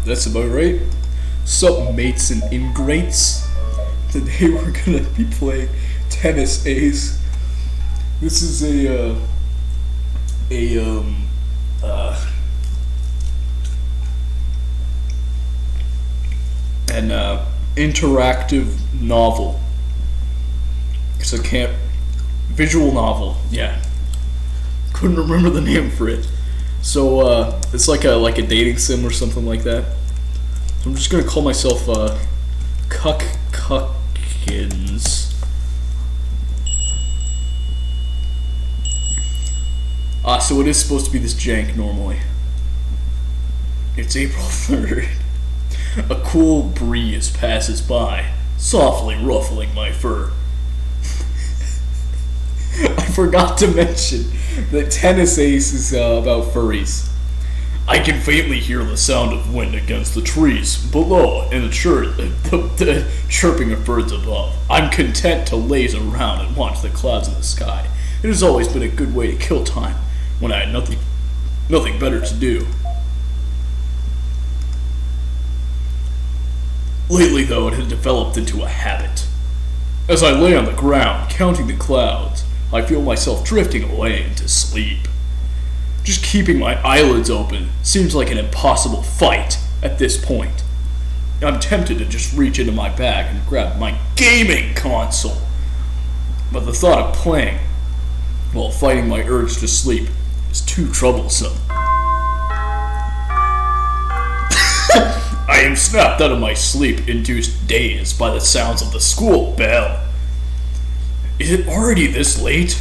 That's about right. Sup, mates and ingrates. Today we're gonna be playing Tennis Ace. This is an interactive novel. Cause I can't visual novel. Yeah, couldn't remember the name for it. So it's like a dating sim or something like that. So I'm just gonna call myself Cuckins. So it is supposed to be this jank normally. It's April 3rd. A cool breeze passes by, softly ruffling my fur. I forgot to mention that Tennis Ace is about furries. I can faintly hear the sound of wind against the trees below and the chirping of birds above. I'm content to laze around and watch the clouds in the sky. It has always been a good way to kill time when I had nothing better to do. Lately, though, it has developed into a habit. As I lay on the ground, counting the clouds, I feel myself drifting away into sleep. Just keeping my eyelids open seems like an impossible fight at this point. I'm tempted to just reach into my bag and grab my gaming console. But the thought of playing while fighting my urge to sleep is too troublesome. I am snapped out of my sleep-induced daze by the sounds of the school bell. Is it already this late?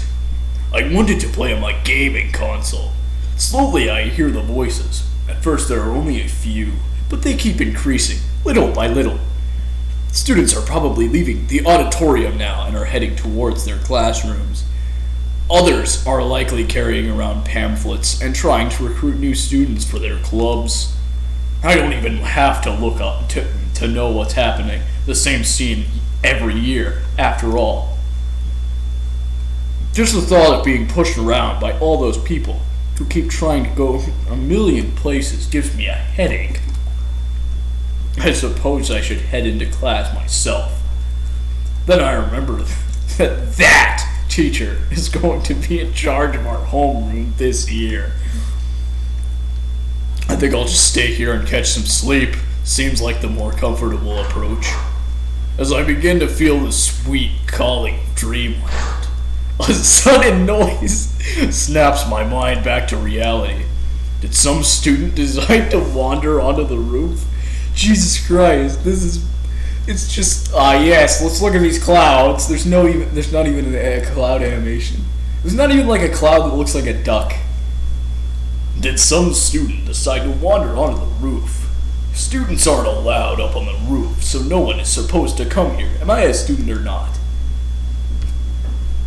I wanted to play on my gaming console. Slowly I hear the voices. At first there are only a few, but they keep increasing, little by little. Students are probably leaving the auditorium now and are heading towards their classrooms. Others are likely carrying around pamphlets and trying to recruit new students for their clubs. I don't even have to look up to know what's happening. The same scene every year, after all. Just the thought of being pushed around by all those people who keep trying to go a million places gives me a headache. I suppose I should head into class myself. Then I remember that teacher is going to be in charge of our homeroom this year. I think I'll just stay here and catch some sleep. Seems like the more comfortable approach. As I begin to feel the sweet calling of dreamland, a sudden noise snaps my mind back to reality. Did some student decide to wander onto the roof? Jesus Christ, it's just, yes, let's look at these clouds. There's not even a cloud animation. There's not even like a cloud that looks like a duck. Did some student decide to wander onto the roof? Students aren't allowed up on the roof, so no one is supposed to come here. Am I a student or not?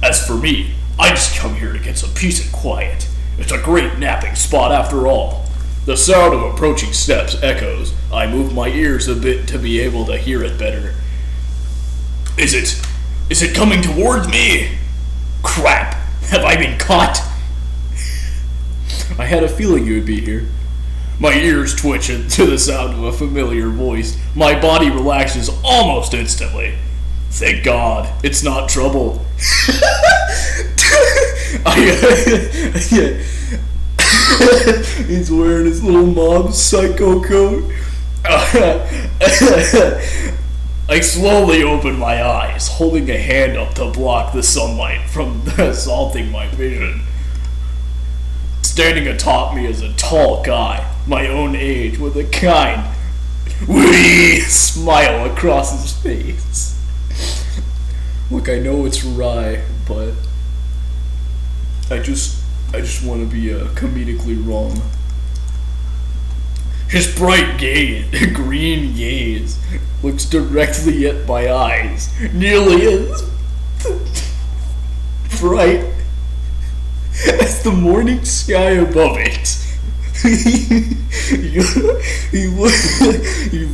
As for me, I just come here to get some peace and quiet. It's a great napping spot after all. The sound of approaching steps echoes. I move my ears a bit to be able to hear it better. Is it coming towards me? Crap! Have I been caught? I had a feeling you would be here. My ears twitch to the sound of a familiar voice. My body relaxes almost instantly. Thank God, it's not trouble. He's wearing his little mob psycho coat. I slowly open my eyes, holding a hand up to block the sunlight from assaulting my vision. Standing atop me is a tall guy, my own age, with a kind, wee smile across his face. Look, I know it's wry, but I just want to be comedically wrong. His bright green gaze looks directly at my eyes, nearly as bright as the morning sky above it. He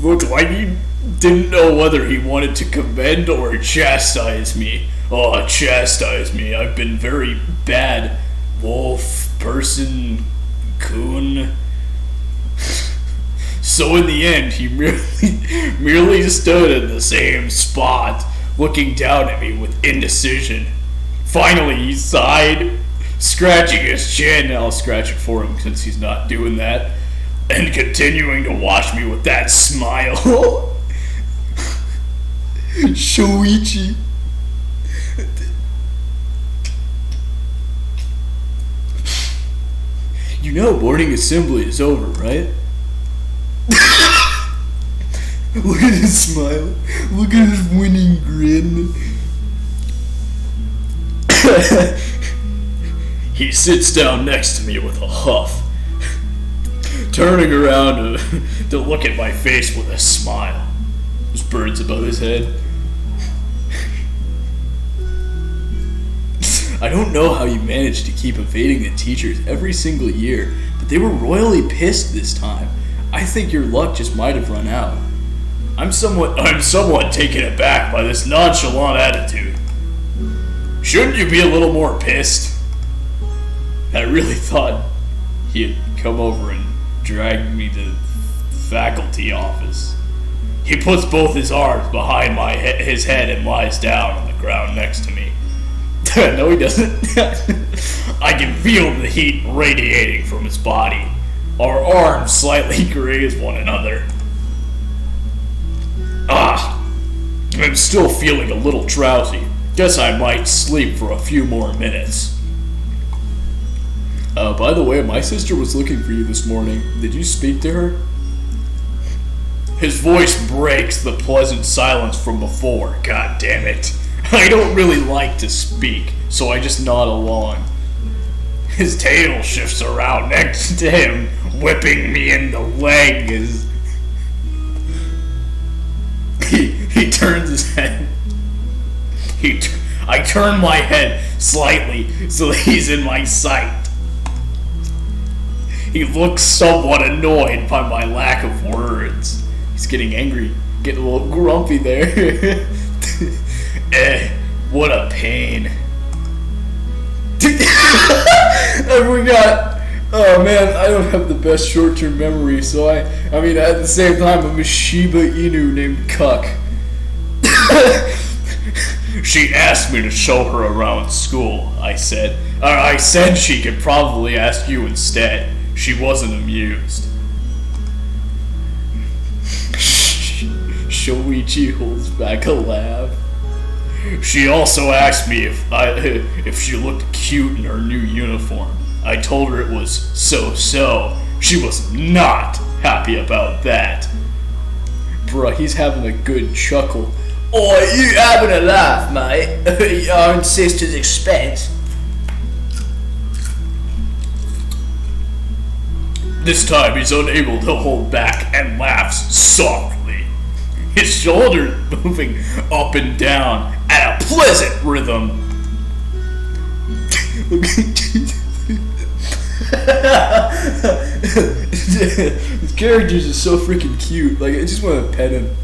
looked like he didn't know whether he wanted to commend or chastise me. Oh, chastise me. I've been very bad. Wolf, person, coon. So in the end, he merely stood in the same spot, looking down at me with indecision. Finally, he sighed, scratching his chin. I'll scratch it for him since he's not doing that, and continuing to watch me with that smile. Shoichi. You know boarding assembly is over, right? Look at his smile. Look at his winning grin. He sits down next to me with a huff, turning around to look at my face with a smile. There's birds above his head. I don't know how you managed to keep evading the teachers every single year, but they were royally pissed this time. I think your luck just might have run out. I'm somewhat taken aback by this nonchalant attitude. Shouldn't you be a little more pissed? I really thought he had come over and dragged me to the faculty office. He puts both his arms behind his head and lies down on the ground next to me. No, he doesn't. I can feel the heat radiating from his body. Our arms slightly graze one another. I'm still feeling a little drowsy. Guess I might sleep for a few more minutes. By the way, my sister was looking for you this morning. Did you speak to her? His voice breaks the pleasant silence from before. God damn it. I don't really like to speak, so I just nod along. His tail shifts around next to him, whipping me in the leg as he turns his head. I turn my head slightly so that he's in my sight. He looks somewhat annoyed by my lack of words. He's getting angry, getting a little grumpy there. What a pain. I forgot. Oh man, I don't have the best short-term memory, so I mean, at the same time, I'm a Shiba Inu named Cuck. She asked me to show her around school, I said. I said she could probably ask you instead. She wasn't amused. Shoichi holds back a laugh. She also asked me if she looked cute in her new uniform. I told her it was so-so. She was not happy about that. Bruh, he's having a good chuckle. Oh, you having a laugh, mate? At your own sister's expense. This time he's unable to hold back and laughs softly. His shoulders moving up and down at a pleasant rhythm. His characters are so freaking cute. Like, I just want to pet him.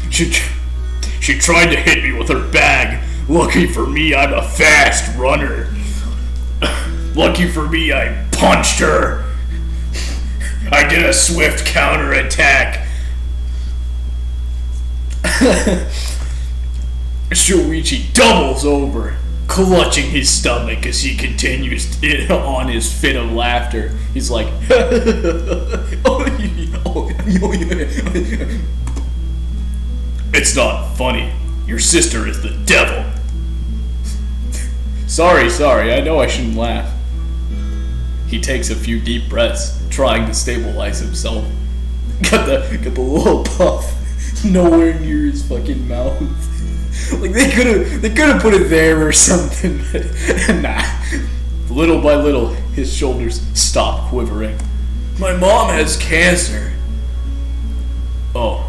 She tried to hit me with her bag. Lucky for me, I'm a fast runner. Lucky for me, I punched her. I did a swift counterattack. Shoichi doubles over, clutching his stomach as he continues on his fit of laughter. He's like, it's not funny. Your sister is the devil. Sorry, I know I shouldn't laugh. He takes a few deep breaths, trying to stabilize himself. Got the little puff nowhere near his fucking mouth. Like they could have put it there or something, but nah. Little by little, his shoulders stop quivering. My mom has cancer. Oh,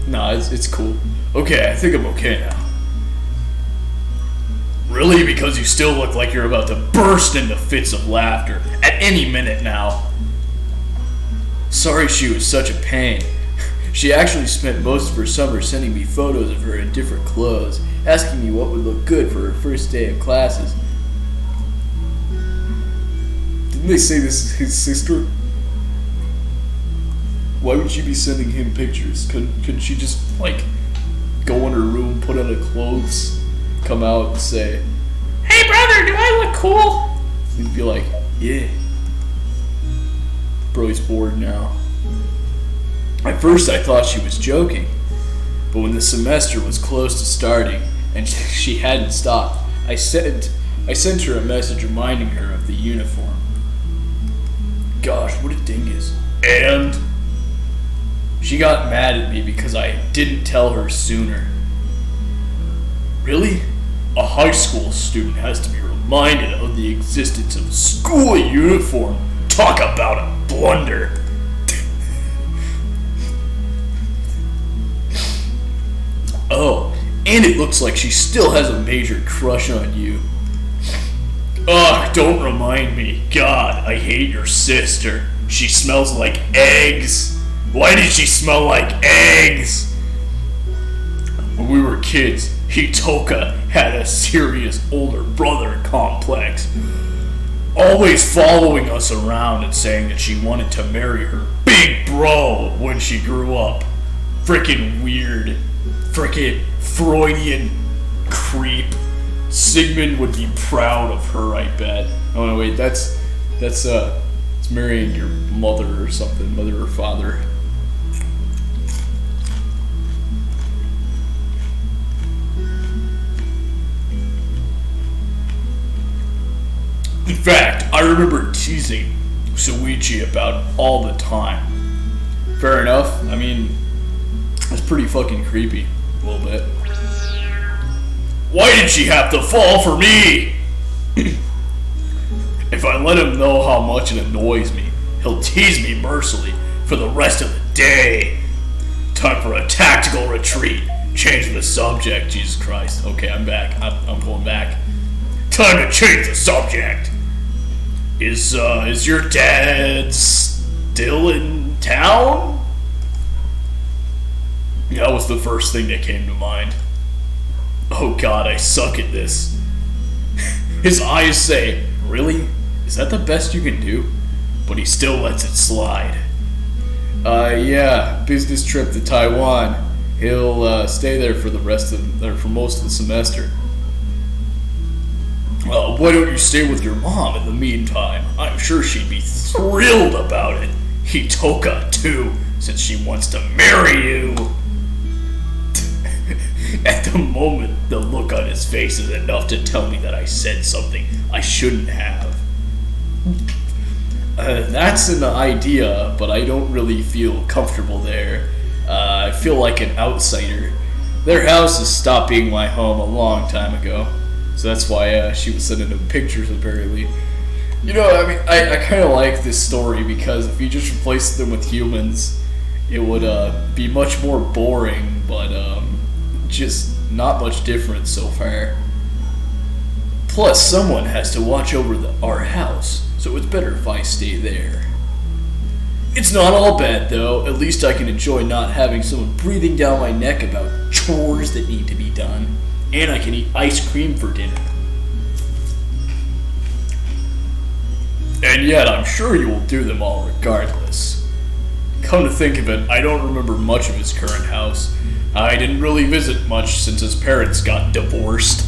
nah, it's cool. Okay, I think I'm okay now. Really? Because you still look like you're about to burst into fits of laughter at any minute now. Sorry she was such a pain. She actually spent most of her summer sending me photos of her in different clothes, asking me what would look good for her first day of classes. Didn't they say this is his sister? Why would she be sending him pictures? Couldn't she just, like, go in her room, put on her clothes, come out and say, "Hey brother, do I look cool?" He'd be like, "Yeah." Bro, he's bored now. At first I thought she was joking, but when the semester was close to starting and she hadn't stopped, I sent her a message reminding her of the uniform. Gosh, what a dingus. And she got mad at me because I didn't tell her sooner. Really? A high school student has to be reminded of the existence of a school uniform. Talk about a blunder. Oh, and it looks like she still has a major crush on you. Ugh, don't remind me. God, I hate your sister. She smells like eggs. Why did she smell like eggs? When we were kids, Hitoka had a serious older brother complex. Always following us around and saying that she wanted to marry her big bro when she grew up. Frickin' weird. Frickin' Freudian creep. Sigmund would be proud of her, I bet. Oh no, wait, that's it's marrying your mother or something, mother or father. In fact, I remember teasing Suichi about it all the time. Fair enough. I mean, it's pretty fucking creepy, a little bit. Why did she have to fall for me? If I let him know how much it annoys me, he'll tease me mercilessly for the rest of the day. Time for a tactical retreat. Change the subject, Jesus Christ. Okay, I'm back. I'm going back. Time to change the subject. Is your dad still in town? That was the first thing that came to mind. Oh god, I suck at this. His eyes say, really? Is that the best you can do? But he still lets it slide. Yeah, business trip to Taiwan. He'll stay there for for most of the semester. Why don't you stay with your mom in the meantime? I'm sure she'd be thrilled about it. Hitoka, too, since she wants to marry you. At the moment, the look on his face is enough to tell me that I said something I shouldn't have. That's an idea, but I don't really feel comfortable there. I feel like an outsider. Their house has stopped being my home a long time ago. So that's why she was sending them pictures, apparently. You know, I mean, I kind of like this story because if you just replaced them with humans, it would be much more boring, but just not much different so far. Plus, someone has to watch over our house, so it's better if I stay there. It's not all bad, though. At least I can enjoy not having someone breathing down my neck about chores that need to be done. And I can eat ice cream for dinner. And yet, I'm sure you will do them all regardless. Come to think of it, I don't remember much of his current house. I didn't really visit much since his parents got divorced.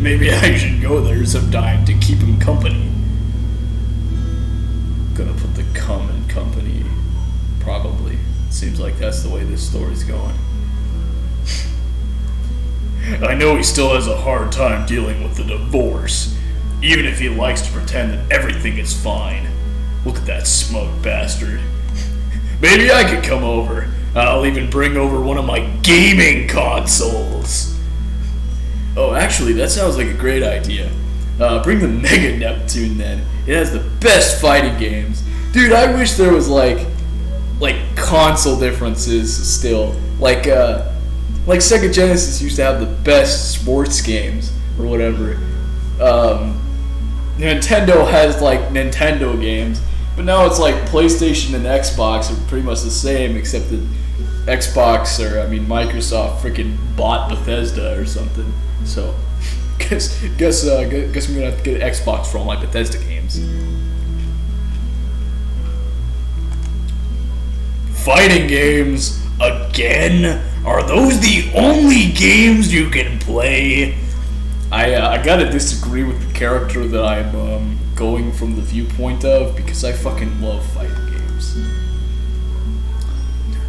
Maybe I should go there sometime to keep him company. Gonna put the cum in company. Probably. Seems like that's the way this story's going. I know he still has a hard time dealing with the divorce, even if he likes to pretend that everything is fine. Look at that smug bastard. Maybe I could come over. I'll even bring over one of my gaming consoles. Oh, actually, that sounds like a great idea. Bring the Mega Neptune then. It has the best fighting games. Dude, I wish there was like console differences still. Like Sega Genesis used to have the best sports games or whatever. Nintendo has like Nintendo games, but now it's like PlayStation and Xbox are pretty much the same, except that Xbox or Microsoft freaking bought Bethesda or something. So guess I'm gonna have to get an Xbox for all my Bethesda games. Fighting games again? Are those the only games you can play? I gotta disagree with the character that I'm going from the viewpoint of, because I fucking love fighting games.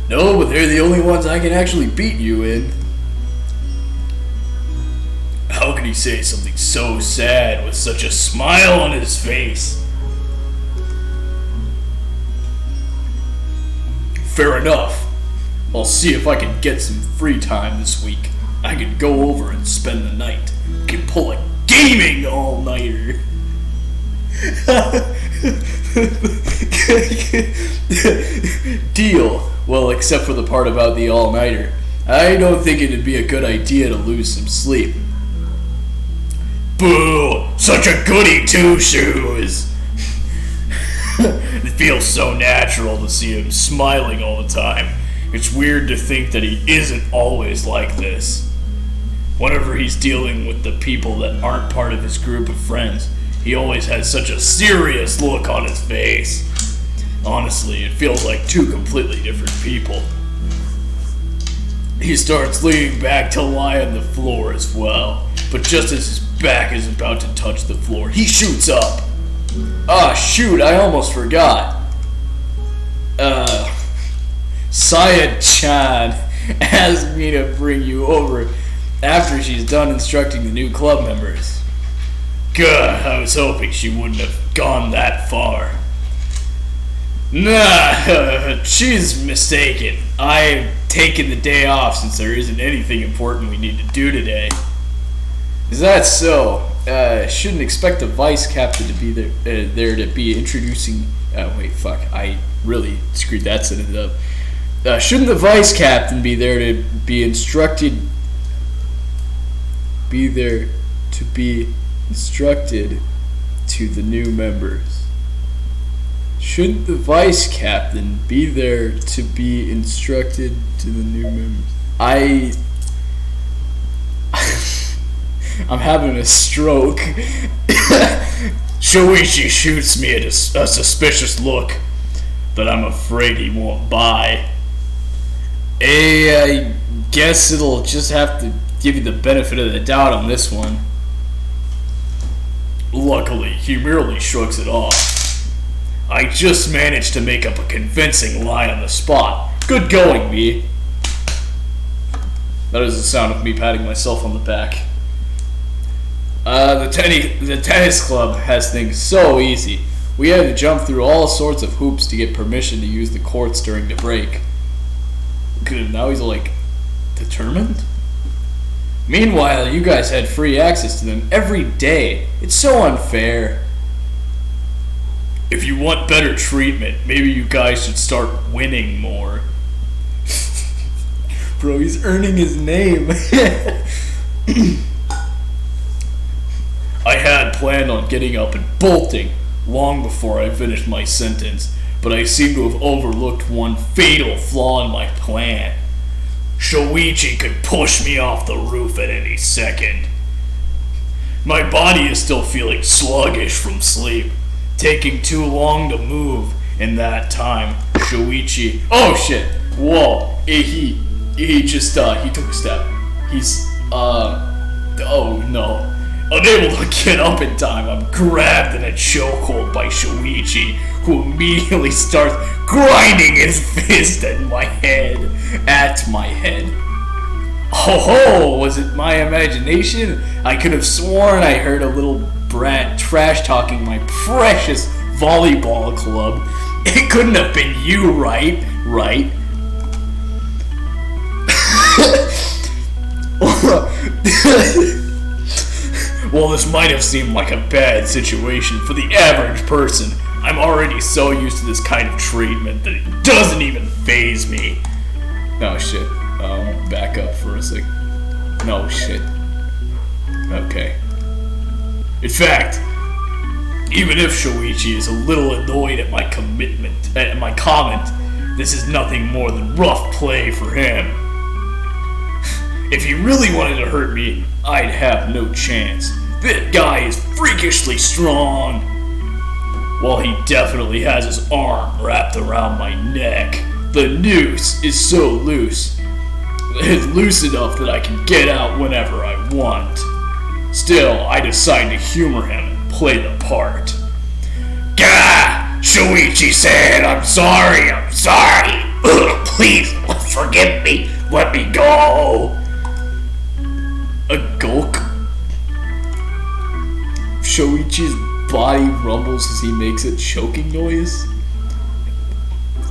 No, but they're the only ones I can actually beat you in. How could he say something so sad with such a smile on his face? Fair enough. I'll see if I can get some free time this week. I could go over and spend the night. Can pull a gaming all-nighter. Deal. Well, except for the part about the all-nighter. I don't think it'd be a good idea to lose some sleep. Boo! Such a goody two-shoes! It feels so natural to see him smiling all the time. It's weird to think that he isn't always like this. Whenever he's dealing with the people that aren't part of his group of friends, he always has such a serious look on his face. Honestly, it feels like two completely different people. He starts leaning back to lie on the floor as well, but just as his back is about to touch the floor, he shoots up. Ah, shoot, I almost forgot. Saya-chan asked me to bring you over after she's done instructing the new club members. God, I was hoping she wouldn't have gone that far. Nah, she's mistaken. I've taken the day off since there isn't anything important we need to do today. Is that so? Shouldn't expect the vice captain to be there to be introducing... wait, fuck. I really screwed that sentence up. Shouldn't the vice captain be there to be instructed... Be there to be instructed to the new members? Shouldn't the vice captain be there to be instructed to the new members? I'm having a stroke. Shoichi shoots me a suspicious look that I'm afraid he won't buy. I guess it'll just have to give you the benefit of the doubt on this one. Luckily, he merely shrugs it off. I just managed to make up a convincing lie on the spot. Good going, me. That is the sound of me patting myself on the back. The tennis club has things so easy. We had to jump through all sorts of hoops to get permission to use the courts during the break. Good, now he's like, determined? Meanwhile, you guys had free access to them every day. It's so unfair. If you want better treatment, maybe you guys should start winning more. Bro, he's earning his name. I had planned on getting up and bolting long before I finished my sentence, but I seem to have overlooked one fatal flaw in my plan. Shoichi could push me off the roof at any second. My body is still feeling sluggish from sleep, taking too long to move. In that time, Shoichi... Oh shit! Whoa! He took a step. He's, oh no. Unable to get up in time, I'm grabbed in a chokehold by Shoichi, who immediately starts grinding his fist at my head. Oh, was it my imagination? I could have sworn I heard a little brat trash-talking my precious volleyball club. It couldn't have been you, right? Right? Well, this might have seemed like a bad situation for the average person. I'm already so used to this kind of treatment that it doesn't even faze me. Oh shit. Back up for a sec. No shit. Okay. In fact, even if Shoichi is a little annoyed at my comment, this is nothing more than rough play for him. If he really wanted to hurt me, I'd have no chance. That guy is freakishly strong. While he definitely has his arm wrapped around my neck, the noose is so loose. It's loose enough that I can get out whenever I want. Still, I decide to humor him and play the part. Gah! Shuichi-san, I'm sorry. Ugh, please, forgive me. Let me go. A gulk. Shoichi's body rumbles as he makes a choking noise.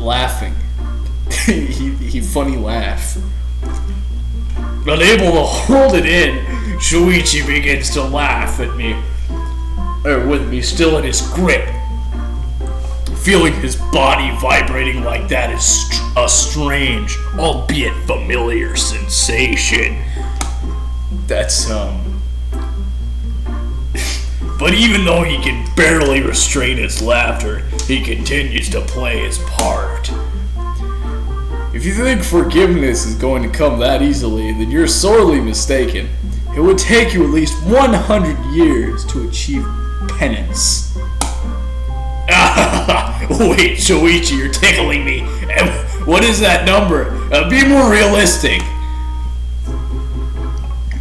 Laughing. he funny laugh. Unable to hold it in, Shoichi begins to laugh at me. With me still in his grip. Feeling his body vibrating like that is a strange, albeit familiar sensation. That's, But even though he can barely restrain his laughter, he continues to play his part. If you think forgiveness is going to come that easily, then you're sorely mistaken. It would take you at least 100 years to achieve penance. Wait, Shoichi, you're tickling me. What is that number? Be more realistic.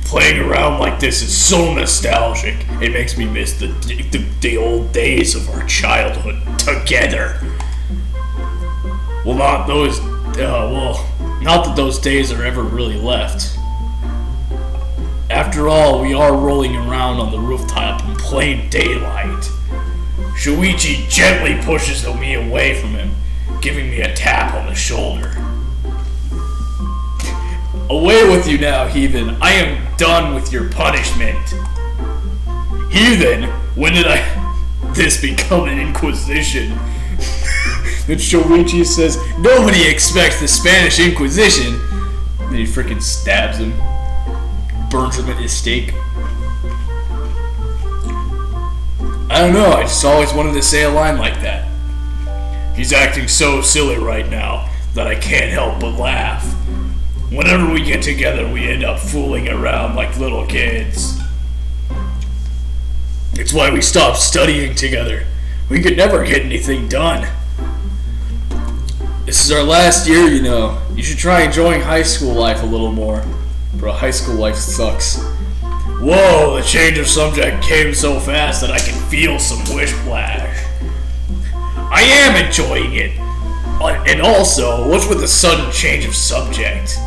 Playing around like this is so nostalgic. It makes me miss the old days of our childhood together. Not that those days are ever really left. After all, we are rolling around on the rooftop in plain daylight. Shuichi gently pushes me away from him, giving me a tap on the shoulder. Away with you now, heathen. I am done with your punishment. Heathen? When did this become an inquisition? Then Shoichi says, nobody expects the Spanish Inquisition. Then he freaking stabs him. Burns him at his stake. I don't know, I just always wanted to say a line like that. He's acting so silly right now that I can't help but laugh. Whenever we get together, we end up fooling around like little kids. It's why we stopped studying together. We could never get anything done. This is our last year, you know. You should try enjoying high school life a little more. Bro, high school life sucks. Whoa, the change of subject came so fast that I can feel some whiplash. I am enjoying it. And also, what's with the sudden change of subject?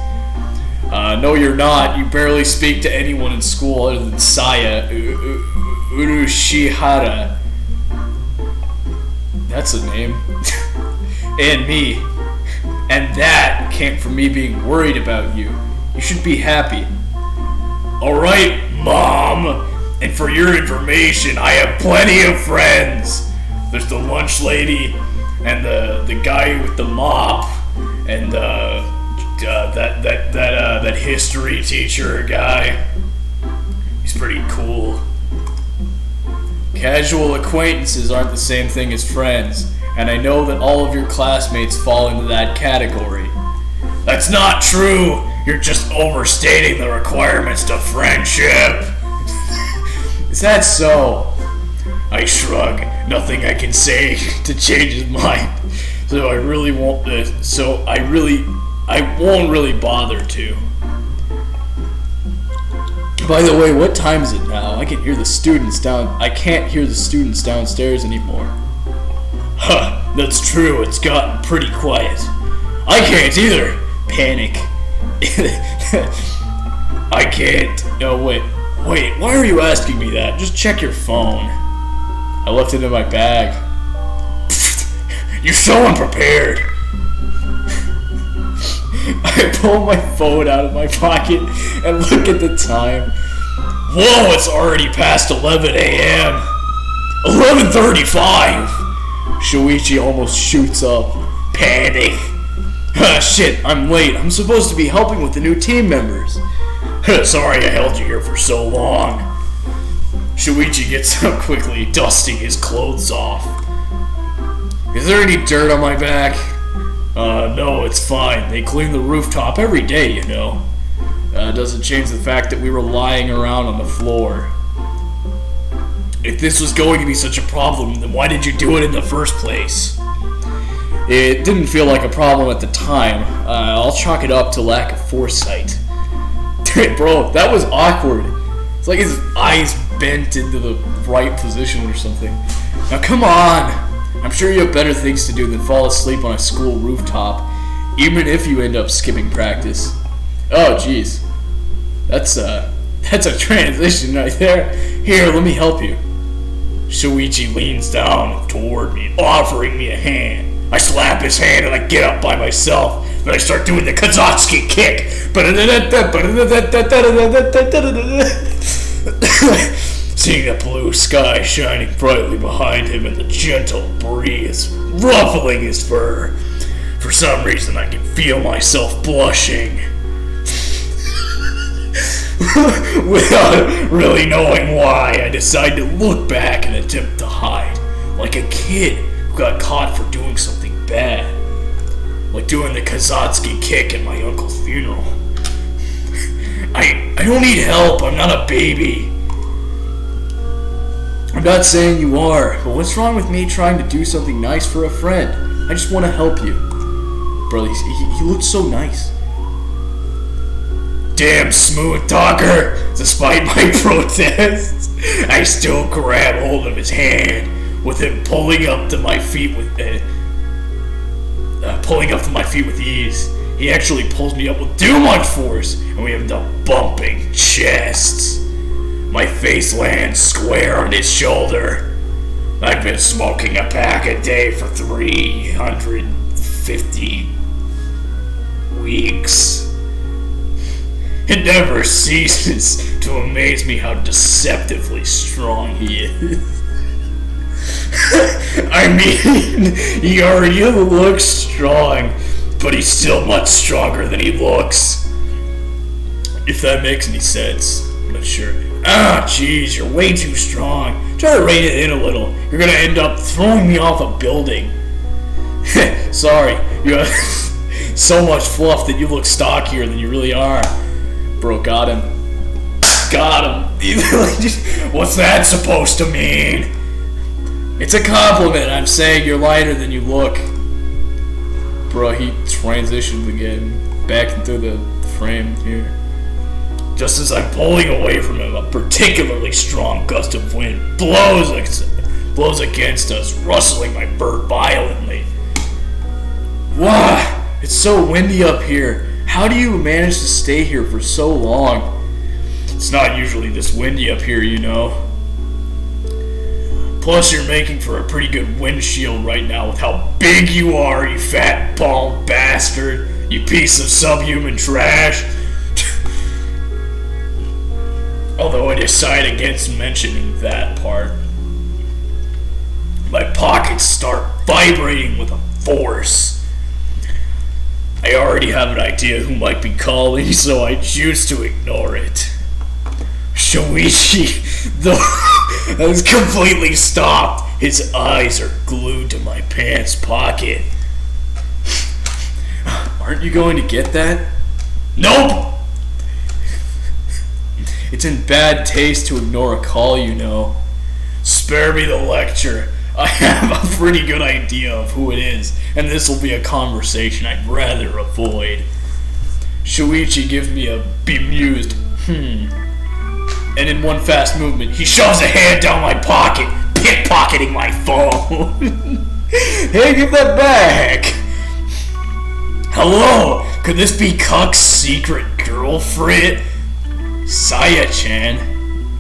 No, you're not. You barely speak to anyone in school other than Saya Urushihara. That's a name. And me. And that came from me being worried about you. You should be happy. Alright, Mom. And for your information, I have plenty of friends. There's the lunch lady, and the guy with the mop, and that history teacher guy. He's pretty cool. Casual acquaintances aren't the same thing as friends, and I know that all of your classmates fall into that category. That's not true! You're just overstating the requirements to friendship! Is that so? I shrug. Nothing I can say to change his mind. I won't really bother to. By the way, what time is it now? I can't hear the students downstairs anymore. Huh, that's true. It's gotten pretty quiet. I can't either. Panic. I can't. No, wait, why are you asking me that? Just check your phone. I left it in my bag. You're so unprepared. I pull my phone out of my pocket and look at the time. Whoa, it's already past 11 a.m. 11:35. Shuichi almost shoots up. Panic. Shit, I'm late. I'm supposed to be helping with the new team members. Sorry I held you here for so long. Shuichi gets up quickly, dusting his clothes off. Is there any dirt on my back? No, it's fine. They clean the rooftop every day, you know. Doesn't change the fact that we were lying around on the floor. If this was going to be such a problem, then why did you do it in the first place? It didn't feel like a problem at the time. I'll chalk it up to lack of foresight. Dude, bro, that was awkward. It's like his eyes bent into the right position or something. Now come on! I'm sure you have better things to do than fall asleep on a school rooftop, even if you end up skipping practice. Oh, jeez. That's a transition right there. Here, let me help you. Shuichi leans down toward me, offering me a hand. I slap his hand and I get up by myself. Then I start doing the Kazatsuki kick. Seeing the blue sky shining brightly behind him and the gentle breeze ruffling his fur. For some reason I can feel myself blushing. Without really knowing why, I decide to look back and attempt to hide. Like a kid who got caught for doing something bad. Like doing the Kazatsuki kick at my uncle's funeral. I don't need help, I'm not a baby. I'm not saying you are, but what's wrong with me trying to do something nice for a friend? I just want to help you. Bro, he looks so nice. Damn smooth talker! Despite my protests, I still grab hold of his hand, with him pulling up to my feet with ease. He actually pulls me up with too much force, and we end up bumping chests. My face lands square on his shoulder. I've been smoking a pack a day for 350 weeks. It never ceases to amaze me how deceptively strong he is. I mean, he already looks strong, but he's still much stronger than he looks. If that makes any sense, I'm not sure. Ah, jeez, you're way too strong. Try to rein it in a little. You're gonna end up throwing me off a building. Sorry, you have so much fluff that you look stockier than you really are. Bro, got him. Got him. What's that supposed to mean? It's a compliment. I'm saying you're lighter than you look. Bro, he transitioned again. Back into the frame here. Just as I'm pulling away from him, a particularly strong gust of wind blows against us, rustling my fur violently. Wow, it's so windy up here. How do you manage to stay here for so long? It's not usually this windy up here, you know. Plus, you're making for a pretty good windshield right now with how big you are, you fat bald bastard, you piece of subhuman trash. Although I decide against mentioning that part. My pockets start vibrating with a force. I already have an idea who might be calling, so I choose to ignore it. Shuichi, though, has completely stopped. His eyes are glued to my pants pocket. Aren't you going to get that? Nope! It's in bad taste to ignore a call, you know. Spare me the lecture. I have a pretty good idea of who it is, and this will be a conversation I'd rather avoid. Shuichi gives me a bemused and in one fast movement, he shoves a hand down my pocket, pickpocketing my phone. Hey, give that back! Hello, could this be Cuck's secret girlfriend? Saya-chan.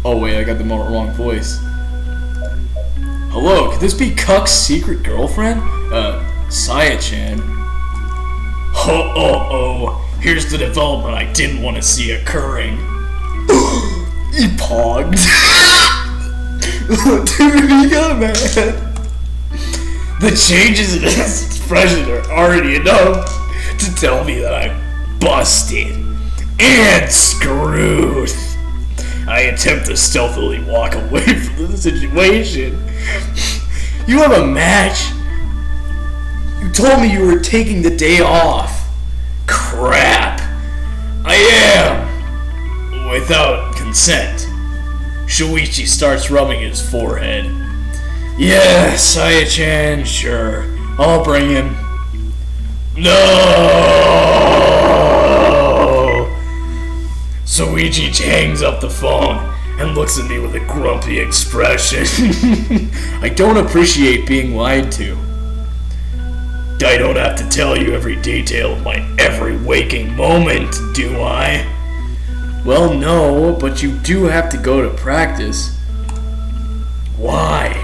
Oh wait, I got the wrong voice. Hello, could this be Cuck's secret girlfriend? Saya-chan. Oh, here's the development I didn't want to see occurring. He pogged. Dude, he got mad. The changes in his expression are already enough to tell me that I'm busted and screwed. I attempt to stealthily walk away from the situation. You have a match? You You told me you were taking the day off. Crap. I am. Without consent. Shuichi starts rubbing his forehead. Yes, Saya-chan, sure. I'll bring him. No! Shuichi hangs up the phone and looks at me with a grumpy expression. I don't appreciate being lied to. I don't have to tell you every detail of my every waking moment, do I? Well, no, but you do have to go to practice. Why?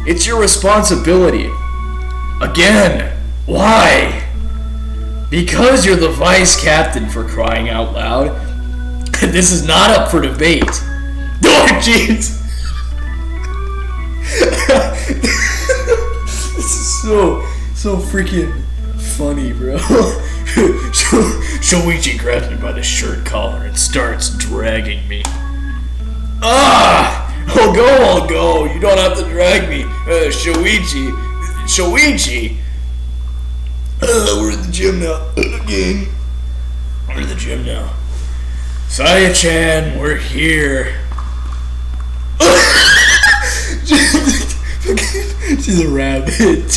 It's your responsibility. Again, why? Because you're the vice captain, for crying out loud. This is not up for debate. Oh, jeez. This is so freaking funny, bro. Shoichi grabs me by the shirt collar and starts dragging me. I'll go. You don't have to drag me. Shoichi. We're at the gym now. Again. We're at the gym now. Saya-chan, we're here. She's a rabbit.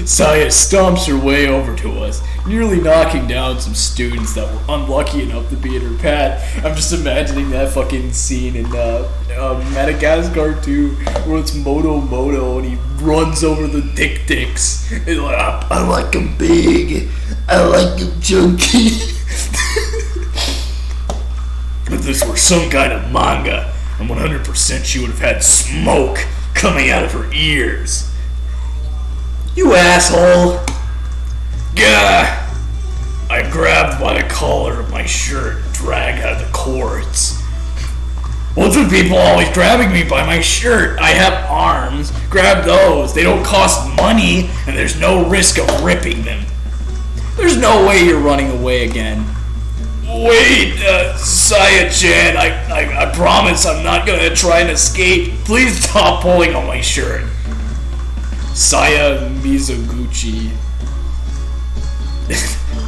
Saya stomps her way over to us, nearly knocking down some students that were unlucky enough to be in her path. I'm just imagining that fucking scene in Madagascar 2, where it's Moto and he runs over the dicks. He's like, I like him big, I like him chunky. If this were some kind of manga, I'm 100% she would have had smoke coming out of her ears. You asshole! Gah! I grabbed by the collar of my shirt and dragged out of the cords. What's with people always grabbing me by my shirt? I have arms. Grab those. They don't cost money, and there's no risk of ripping them. There's no way you're running away again. Wait, Saya-chan, I promise I'm not gonna try and escape. Please stop pulling on my shirt. Saya Mizoguchi,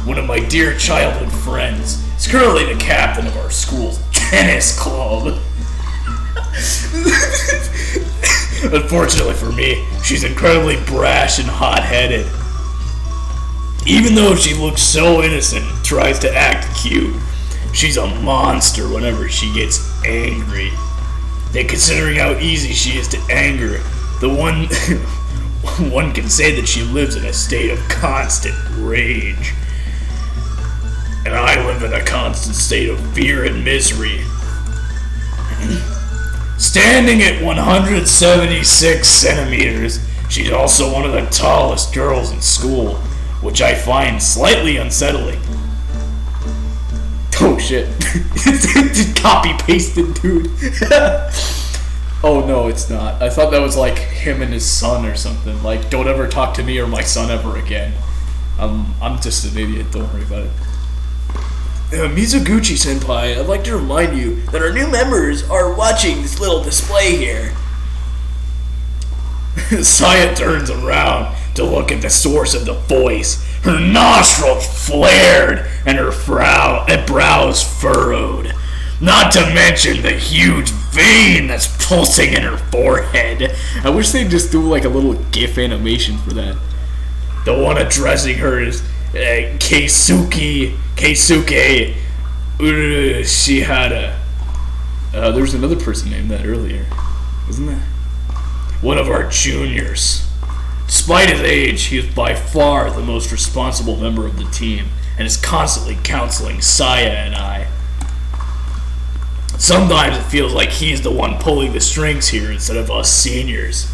one of my dear childhood friends, is currently the captain of our school's tennis club. Unfortunately for me, she's incredibly brash and hot-headed. Even though she looks so innocent and tries to act cute, she's a monster whenever she gets angry. And considering how easy she is to anger, one can say that she lives in a state of constant rage. And I live in a constant state of fear and misery. Standing at 176 centimeters, she's also one of the tallest girls in school, which I find slightly unsettling. Oh shit. Copy pasted, dude. Oh no, it's not. I thought that was like him and his son or something. Like, don't ever talk to me or my son ever again. I'm just an idiot, don't worry about it. Mizoguchi-senpai, I'd like to remind you that our new members are watching this little display here. Saya turns around to look at the source of the voice. Her nostrils flared and her brows furrowed. Not to mention the huge vein that's pulsing in her forehead. I wish they'd just do like a little GIF animation for that. The one addressing her is Keisuke Shihara. There was another person named that earlier, wasn't there? One of our juniors. Despite his age, he is by far the most responsible member of the team and is constantly counseling Saya and I. Sometimes it feels like he's the one pulling the strings here instead of us seniors.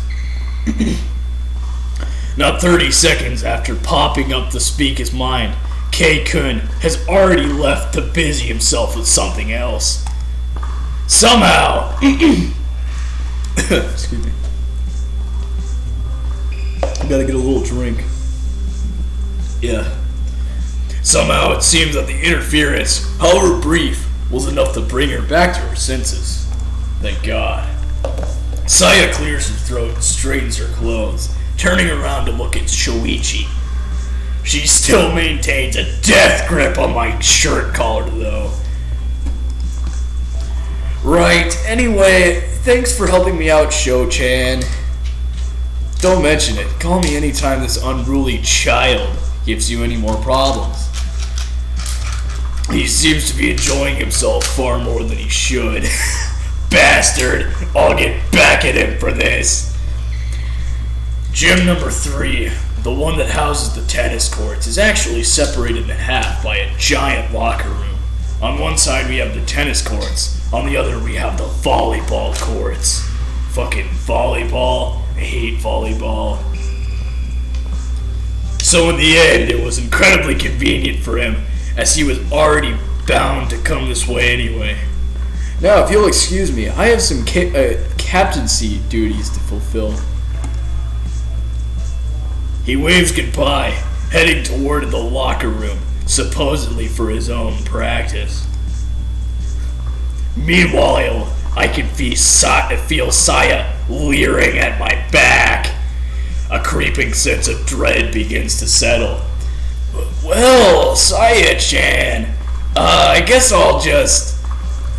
Not 30 seconds after popping up to speak his mind, K-kun has already left to busy himself with something else. Somehow, excuse me, I gotta get a little drink. Yeah. Somehow it seems that the interference, however brief, was enough to bring her back to her senses. Thank God. Saya clears her throat and straightens her clothes, turning around to look at Shoichi. She still maintains a death grip on my shirt collar, though. Right, anyway, thanks for helping me out, Sho-chan. Don't mention it. Call me anytime this unruly child gives you any more problems. He seems to be enjoying himself far more than he should. Bastard! I'll get back at him for this. Gym number 3, the one that houses the tennis courts, is actually separated in half by a giant locker room. On one side we have the tennis courts, on the other we have the volleyball courts. Fucking volleyball. I hate volleyball. So in the end, it was incredibly convenient for him, as he was already bound to come this way anyway. Now, if you'll excuse me, I have some captaincy duties to fulfill. He waves goodbye, heading toward the locker room, supposedly for his own practice. Meanwhile, I can feel Saya leering at my back. A creeping sense of dread begins to settle. Well, Saya-chan, I guess I'll just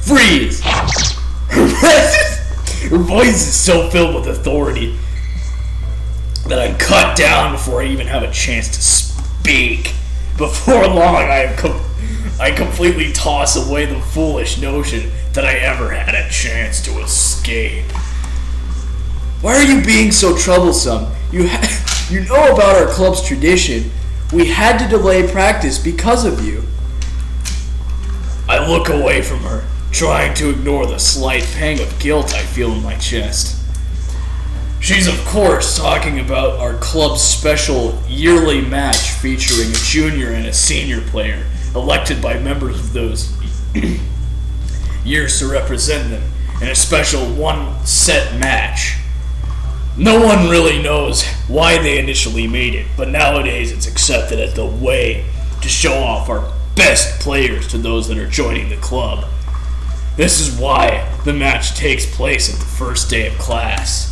freeze. Her voice is so filled with authority that I'm cut down before I even have a chance to speak. Before long, I completely toss away the foolish notion that I ever had a chance to escape. Why are you being so troublesome? You know about our club's tradition. We had to delay practice because of you. I look away from her, trying to ignore the slight pang of guilt I feel in my chest. She's of course talking about our club's special yearly match featuring a junior and a senior player, elected by members of those years to represent them in a special one-set match. No one really knows why they initially made it, but nowadays it's accepted as the way to show off our best players to those that are joining the club. This is why the match takes place at the first day of class.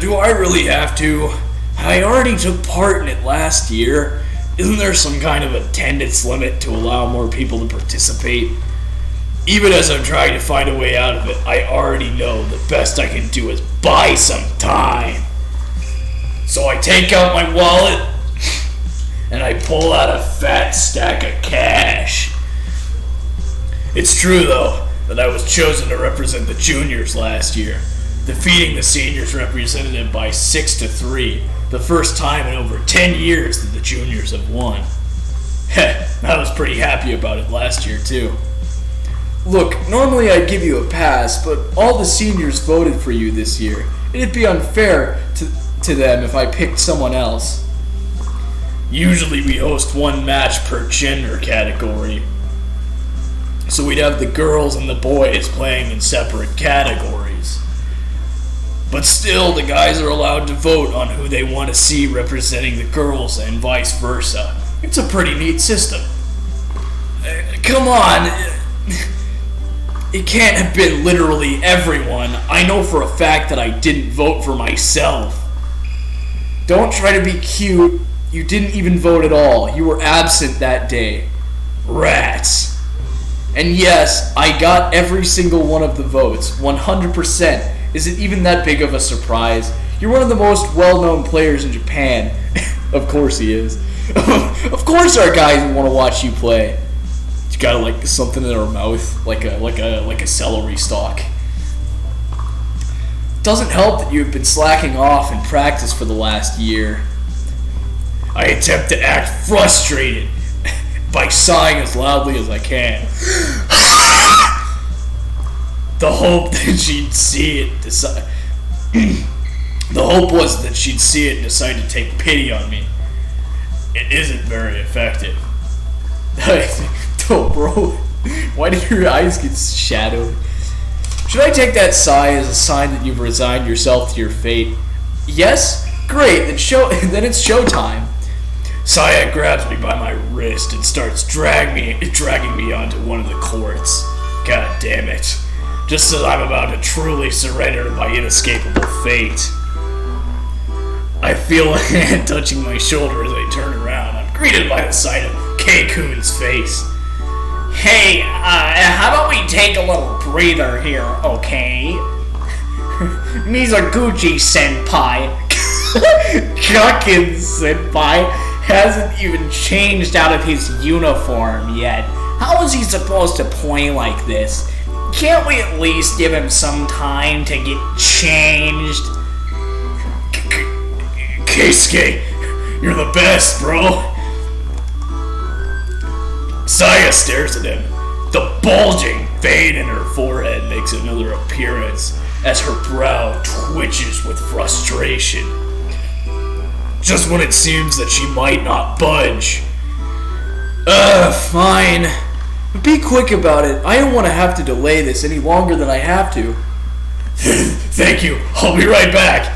Do I really have to? I already took part in it last year. Isn't there some kind of attendance limit to allow more people to participate? Even as I'm trying to find a way out of it, I already know the best I can do is buy some time. So I take out my wallet and I pull out a fat stack of cash. It's true, though, that I was chosen to represent the juniors last year, defeating the seniors representative by 6-3, the first time in over 10 years that the juniors have won. Heh, I was pretty happy about it last year, too. Look, normally I'd give you a pass, but all the seniors voted for you this year. It'd be unfair to them if I picked someone else. Usually we host one match per gender category, so we'd have the girls and the boys playing in separate categories. But still, the guys are allowed to vote on who they want to see representing the girls and vice versa. It's a pretty neat system. Come on. It can't have been literally everyone. I know for a fact that I didn't vote for myself. Don't try to be cute. You didn't even vote at all. You were absent that day. Rats. And yes, I got every single one of the votes. 100%. Is it even that big of a surprise? You're one of the most well-known players in Japan. Of course he is. Of course our guys want to watch you play. You got like something in their mouth, like a celery stalk. Doesn't help that you've been slacking off in practice for the last year. I attempt to act frustrated by sighing as loudly as I can. The hope that she'd see it decide. The hope was that she'd see it and decide to take pity on me. It isn't very effective. Oh, bro, why did your eyes get shadowed? Should I take that sigh as a sign that you've resigned yourself to your fate? Yes? Great, then it's showtime. Saya grabs me by my wrist and starts dragging me onto one of the courts. God damn it. just as I'm about to truly surrender to my inescapable fate. I feel a hand touching my shoulder as I turn around. I'm greeted by the sight of K-Kun's face. Hey, how about we take a little breather here, okay? Mizoguchi-senpai. Kukin-senpai hasn't even changed out of his uniform yet. How is he supposed to play like this? Can't we at least give him some time to get changed? Keisuke, you're the best, bro. Saya stares at him. The bulging vein in her forehead makes another appearance as her brow twitches with frustration. Just when it seems that she might not budge. Fine. Be quick about it. I don't want to have to delay this any longer than I have to. Thank you. I'll be right back.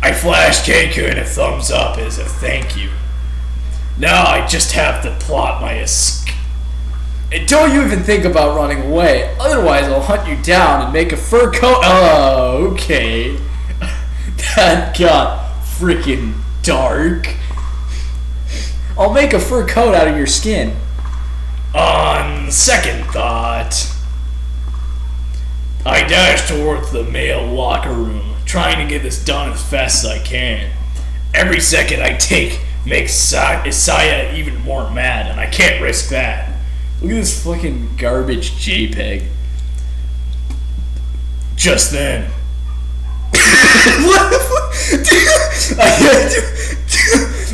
I flash Keikun a thumbs up as a thank you. Now I just have to plot my escape. And don't you even think about running away. Otherwise, I'll hunt you down and make a fur coat. Oh, okay. That got freaking dark. I'll make a fur coat out of your skin. On second thought, I dash towards the male locker room, trying to get this done as fast as I can. Every second I take makes Saya even more mad, and I can't risk that. Look at this fucking garbage JPEG. Just then,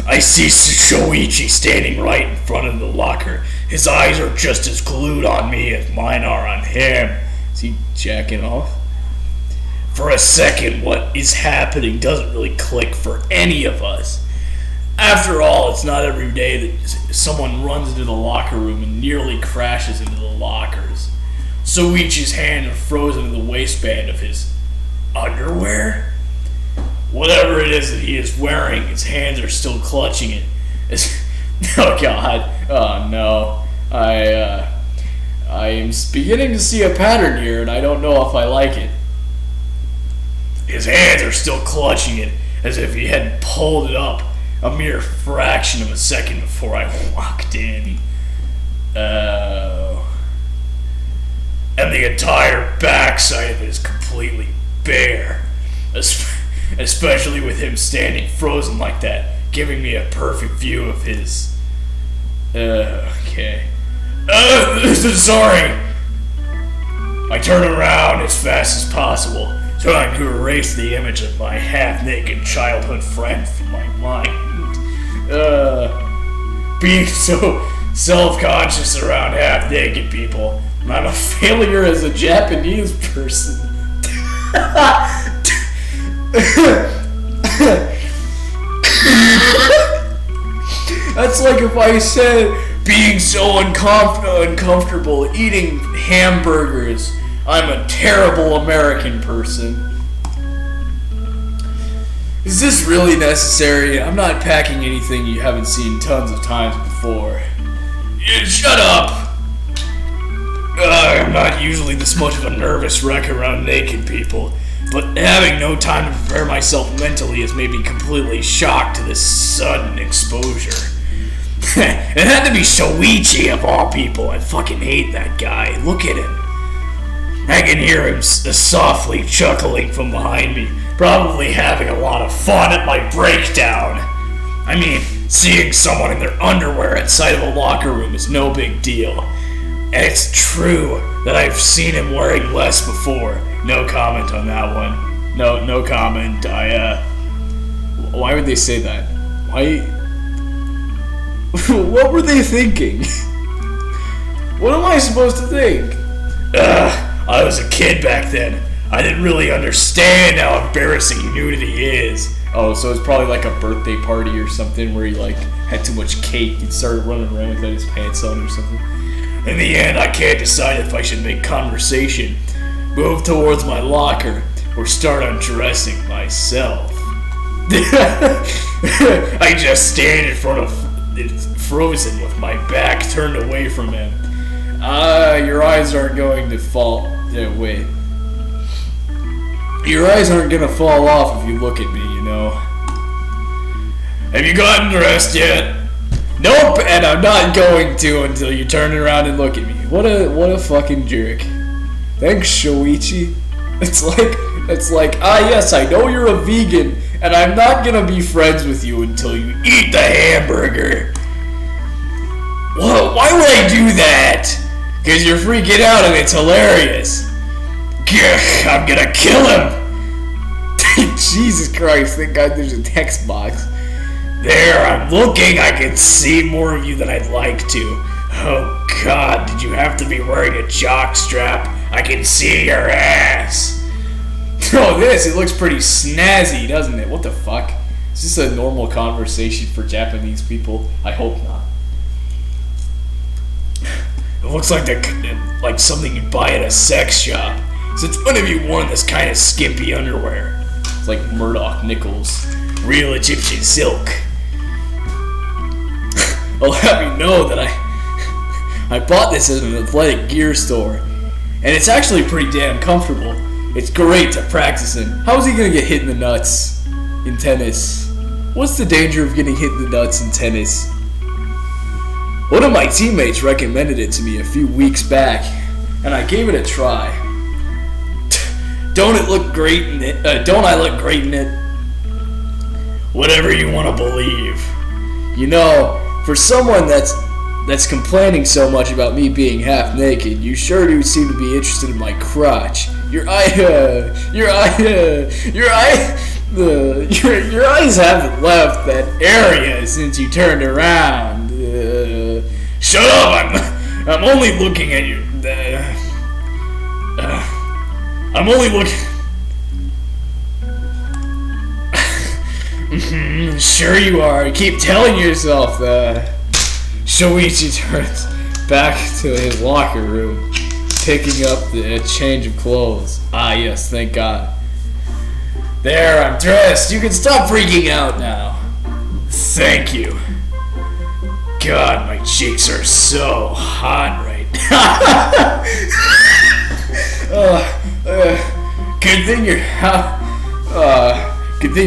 I see Shoichi standing right in front of the locker. His eyes are just as glued on me as mine are on him. Is he jacking off? For a second, what is happening doesn't really click for any of us. After all, it's not every day that someone runs into the locker room and nearly crashes into the lockers. Soichi's hands are frozen in the waistband of his underwear? Whatever it is that he is wearing, his hands are still clutching it. Oh god. Oh no. I am beginning to see a pattern here, and I don't know if I like it. His hands are still clutching it, as if he hadn't pulled it up a mere fraction of a second before I walked in. Oh. And the entire backside of it is completely bare. Especially with him standing frozen like that, giving me a perfect view of his... okay. Sorry! I turn around as fast as possible, trying to erase the image of my half-naked childhood friend from my mind. Being so self-conscious around half-naked people, I'm a failure as a Japanese person. That's like if I said being so uncomfortable eating hamburgers. I'm a terrible American person. Is this really necessary? I'm not packing anything you haven't seen tons of times before. Shut up! I'm not usually this much of a nervous wreck around naked people, but having no time to prepare myself mentally has made me completely shocked to this sudden exposure. It had to be Shoichi of all people. I fucking hate that guy. Look at him. I can hear him softly chuckling from behind me, probably having a lot of fun at my breakdown. I mean, seeing someone in their underwear inside of a locker room is no big deal. And it's true that I've seen him wearing less before. No comment on that one. No comment. Why would they say that? Why? What were they thinking? What am I supposed to think? I was a kid back then. I didn't really understand how embarrassing nudity is. Oh, so it's probably like a birthday party or something where he like had too much cake and started running around without his pants on or something. In the end, I can't decide if I should make conversation, move towards my locker, or start undressing myself. I just stand in front of it, frozen with my back turned away from him. Your eyes aren't going to fall. Yeah, wait. Your eyes aren't gonna fall off if you look at me, you know. Have you gotten dressed yet? Nope, and I'm not going to until you turn around and look at me. What a fucking jerk. Thanks, Shoichi. It's like, yes, I know you're a vegan, and I'm not gonna be friends with you until you eat the hamburger. Why would I do that? Because you're freaking out and it's hilarious. Gah, I'm gonna kill him. Jesus Christ, thank God there's a text box. There, I'm looking. I can see more of you than I'd like to. Oh God, did you have to be wearing a jock strap? I can see your ass. Oh, it looks pretty snazzy, doesn't it? What the fuck? Is this a normal conversation for Japanese people? I hope not. It looks like something you'd buy at a sex shop. Since when have you worn this kind of skimpy underwear? It's like Murdoch Nichols. Real Egyptian silk. I'll have you know that I bought this at an athletic gear store, and it's actually pretty damn comfortable. It's great to practice in. How is he gonna get hit in the nuts in tennis? What's the danger of getting hit in the nuts in tennis? One of my teammates recommended it to me a few weeks back, and I gave it a try. Don't I look great in it? Whatever you want to believe. You know, for someone that's complaining so much about me being half naked, you sure do seem to be interested in my crotch. Your eyes haven't left that area since you turned around. Shut up! I'm only looking at you. I'm only looking. Sure you are. Keep telling yourself that. Shoichi turns back to his locker room, picking up the change of clothes. Ah, yes, thank God. There, I'm dressed. You can stop freaking out now. Thank you. God, my cheeks are so hot right now. Good thing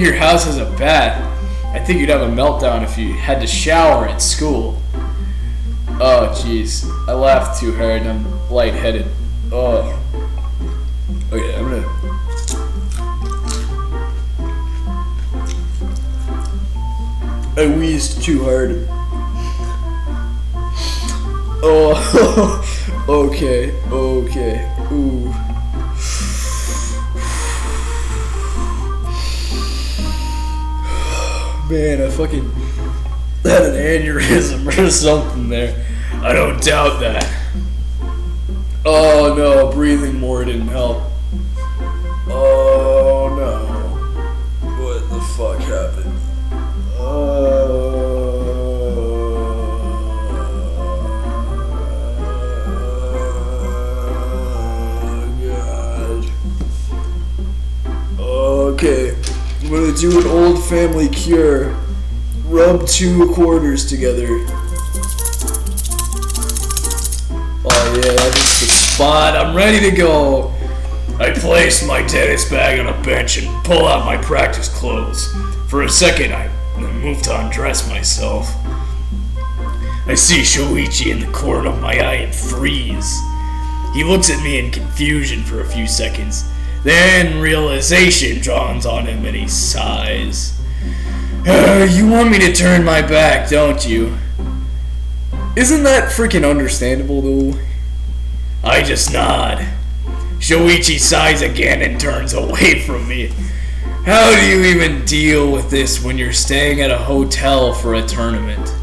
your house has a bath. I think you'd have a meltdown if you had to shower at school. Oh, jeez. I laughed too hard and I'm lightheaded. Oh. Okay, I'm gonna... I wheezed too hard. Oh, okay. Ooh. Man, I fucking had an aneurysm or something there. I don't doubt that. Oh no, breathing more didn't help. Oh no. What the fuck happened? God. Okay, I'm gonna do an old family cure. Rub 2 quarters together. Oh yeah, that's the spot. I'm ready to go. I place my tennis bag on a bench and pull out my practice clothes. For a second, I move to undress myself. I see Shoichi in the corner of my eye and freeze. He looks at me in confusion for a few seconds. Then realization dawns on him and he sighs. You want me to turn my back, don't you? Isn't that freaking understandable, though? I just nod. Shoichi sighs again and turns away from me. How do you even deal with this when you're staying at a hotel for a tournament?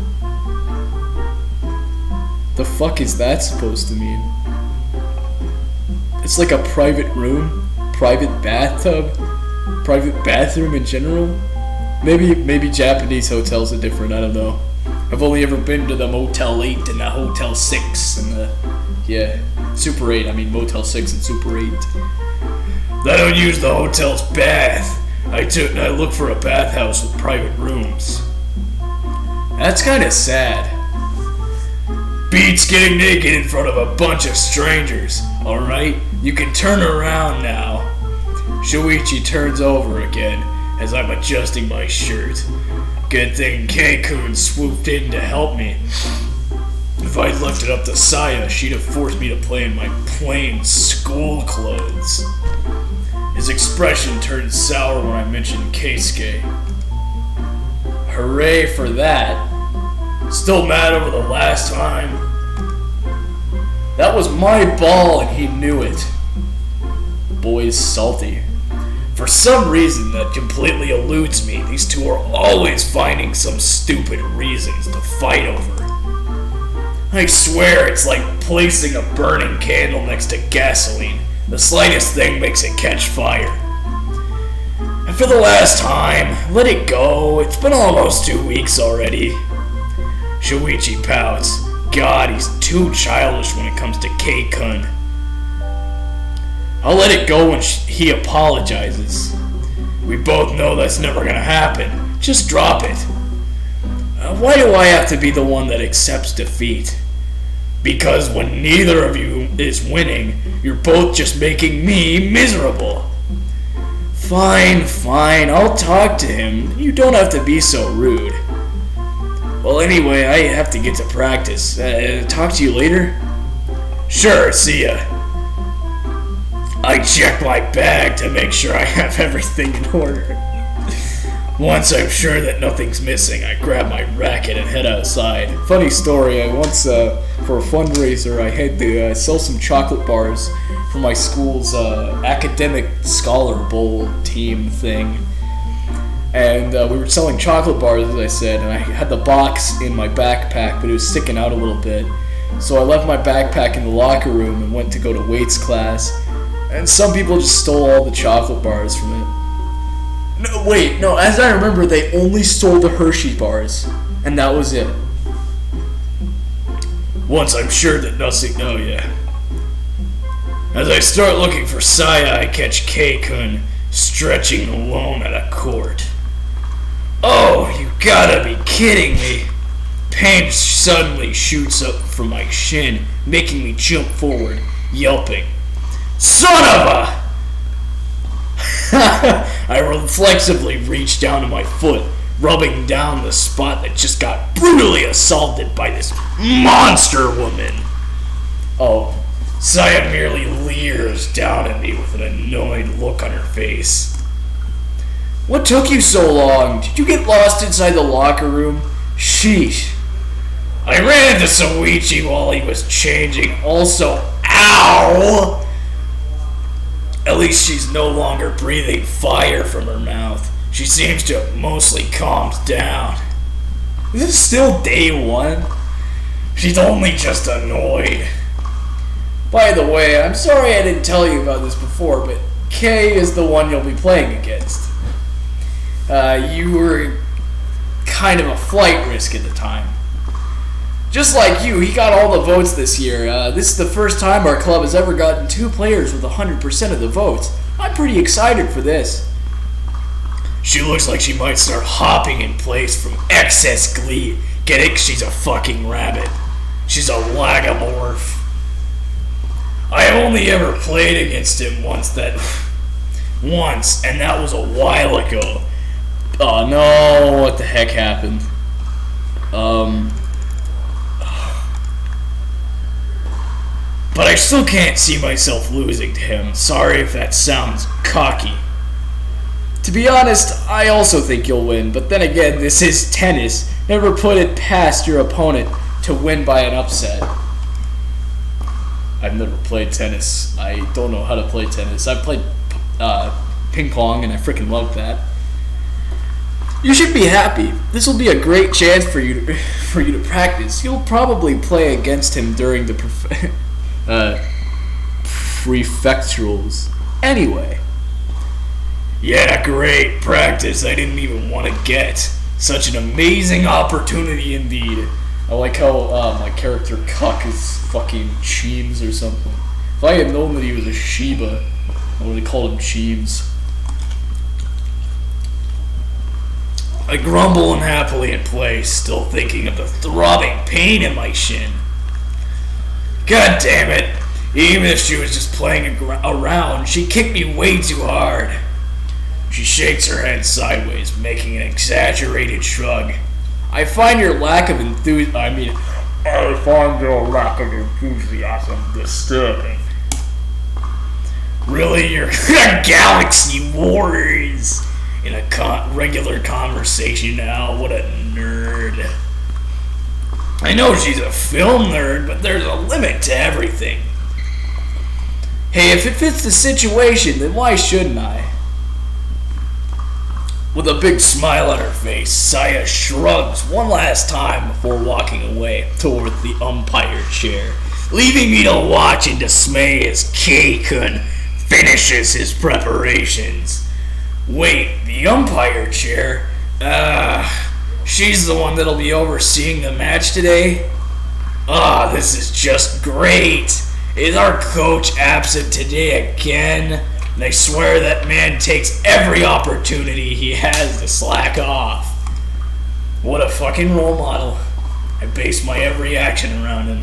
The fuck is that supposed to mean? It's like a private room? Private bathtub? Private bathroom in general? Maybe Japanese hotels are different, I don't know. I've only ever been to the Motel 8 and the Hotel 6 and the... Yeah, Super 8, I mean Motel 6 and Super 8. I don't use the hotel's bath. I look for a bathhouse with private rooms. That's kinda sad. Beats getting naked in front of a bunch of strangers. Alright, you can turn around now. Shuichi turns over again as I'm adjusting my shirt. Good thing K-kun swooped in to help me. If I'd left it up to Saya, she'd have forced me to play in my plain school clothes. His expression turned sour when I mentioned Keisuke. Hooray for that. Still mad over the last time? That was my ball and he knew it. Boy's salty. For some reason that completely eludes me, these two are always finding some stupid reasons to fight over. I swear it's like placing a burning candle next to gasoline. The slightest thing makes it catch fire. And for the last time, let it go. It's been almost 2 weeks already. Shuichi pouts. God, he's too childish when it comes to K-kun. I'll let it go when he apologizes. We both know that's never gonna happen. Just drop it. Why do I have to be the one that accepts defeat? Because when neither of you is winning, you're both just making me miserable. Fine, I'll talk to him. You don't have to be so rude. Well, anyway, I have to get to practice. Talk to you later? Sure, see ya. I check my bag to make sure I have everything in order. Once I'm sure that nothing's missing, I grab my racket and head outside. Funny story, I once, for a fundraiser, I had to sell some chocolate bars for my school's academic scholar bowl team thing. And we were selling chocolate bars, as I said, and I had the box in my backpack, but it was sticking out a little bit. So I left my backpack in the locker room and went to go to weights class. And some people just stole all the chocolate bars from it. No, as I remember, they only stole the Hershey bars, and that was it. Once I'm sure that nothing... Oh, yeah. As I start looking for Saya, I catch K-kun stretching alone at a court. Oh, you gotta be kidding me! Pain suddenly shoots up from my shin, making me jump forward, yelping. Son of a... I reflexively reach down to my foot, rubbing down the spot that just got brutally assaulted by this monster woman. Oh, Saya merely leers down at me with an annoyed look on her face. What took you so long? Did you get lost inside the locker room? Sheesh. I ran into Shuichi while he was changing. Also, ow! At least she's no longer breathing fire from her mouth. She seems to have mostly calmed down. Is it still day one? She's only just annoyed. By the way, I'm sorry I didn't tell you about this before, but Kay is the one you'll be playing against. You were kind of a flight risk at the time. Just like you, he got all the votes this year. This is the first time our club has ever gotten 2 players with 100% of the votes. I'm pretty excited for this. She looks like she might start hopping in place from excess glee. Get it? She's a fucking rabbit. She's a lagomorph. I only ever played against him once, and that was a while ago. Oh no, what the heck happened? But I still can't see myself losing to him. Sorry if that sounds cocky. To be honest, I also think you'll win, but then again, this is tennis. Never put it past your opponent to win by an upset. I've never played tennis. I don't know how to play tennis. I've played ping pong, and I freaking love that. You should be happy. This will be a great chance for you to practice. You'll probably play against him during the prefecturals. Anyway. Yeah, great practice. I didn't even want to get. Such an amazing opportunity indeed. I like how my character Cuck is fucking Cheems or something. If I had known that he was a Shiba, I would have called him Cheems. I grumble unhappily in place, still thinking of the throbbing pain in my shin. God damn it. Even if she was just playing around, she kicked me way too hard. She shakes her head sideways, making an exaggerated shrug. I find your lack of enthusiasm disturbing. Really? You're Galaxy Wars in a regular conversation now? What a nerd. I know she's a film nerd, but there's a limit to everything. Hey, if it fits the situation, then why shouldn't I? With a big smile on her face, Saya shrugs one last time before walking away toward the umpire chair, leaving me to watch in dismay as K-Kun finishes his preparations. Wait, the umpire chair? She's the one that'll be overseeing the match today? This is just great. Is our coach absent today again? And I swear that man takes every opportunity he has to slack off. What a fucking role model. I base my every action around him.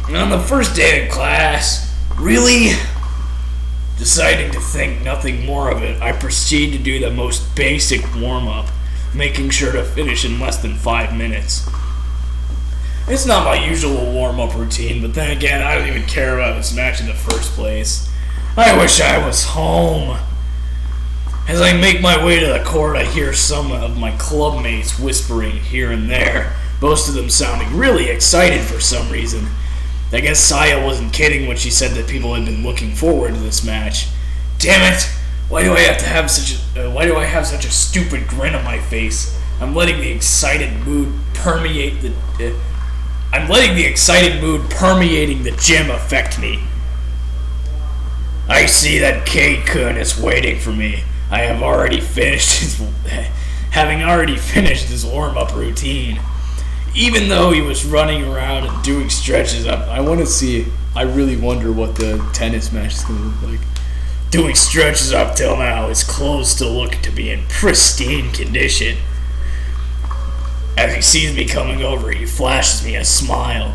And on the first day of class, really? Deciding to think nothing more of it, I proceed to do the most basic warm-up, making sure to finish in less than 5 minutes. It's not my usual warm-up routine, but then again, I don't even care about this match in the first place. I wish I was home. As I make my way to the court, I hear some of my clubmates whispering here and there, most of them sounding really excited for some reason. I guess Saya wasn't kidding when she said that people had been looking forward to this match. Damn it! Why do I have such a stupid grin on my face? I'm letting the excited mood permeating the gym affect me. I see that K-Kun is waiting for me. Having already finished his warm-up routine. Even though he was running around and doing stretches up, I really wonder what the tennis match is going to look like. Doing stretches up till now, his clothes still look to be in pristine condition. As he sees me coming over, he flashes me a smile.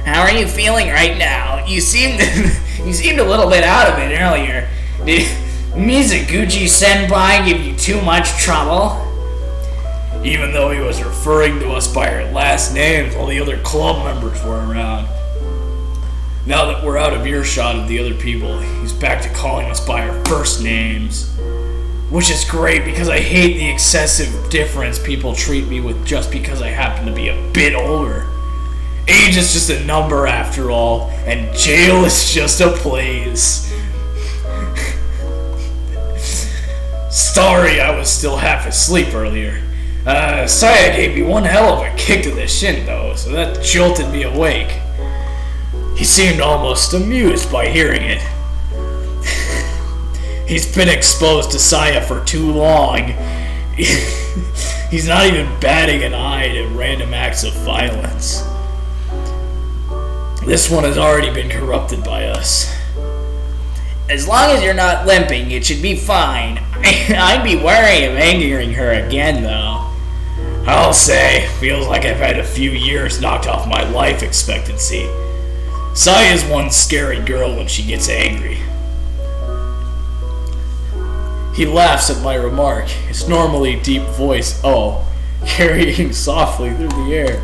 How are you feeling right now? You seemed a little bit out of it earlier. Did Mizuguchi-senpai give you too much trouble? Even though he was referring to us by our last names while the other club members were around. Now that we're out of earshot of the other people, he's back to calling us by our first names. Which is great because I hate the excessive difference people treat me with just because I happen to be a bit older. Age is just a number after all, and jail is just a place. Sorry, I was still half asleep earlier. Saya gave me one hell of a kick to the shin though, so that jolted me awake. He seemed almost amused by hearing it. He's been exposed to Saya for too long. He's not even batting an eye to random acts of violence. This one has already been corrupted by us. As long as you're not limping, it should be fine. I'd be wary of angering her again, though. I'll say, feels like I've had a few years knocked off my life expectancy. Saya's one scary girl when she gets angry. He laughs at my remark, his normally deep voice, carrying softly through the air.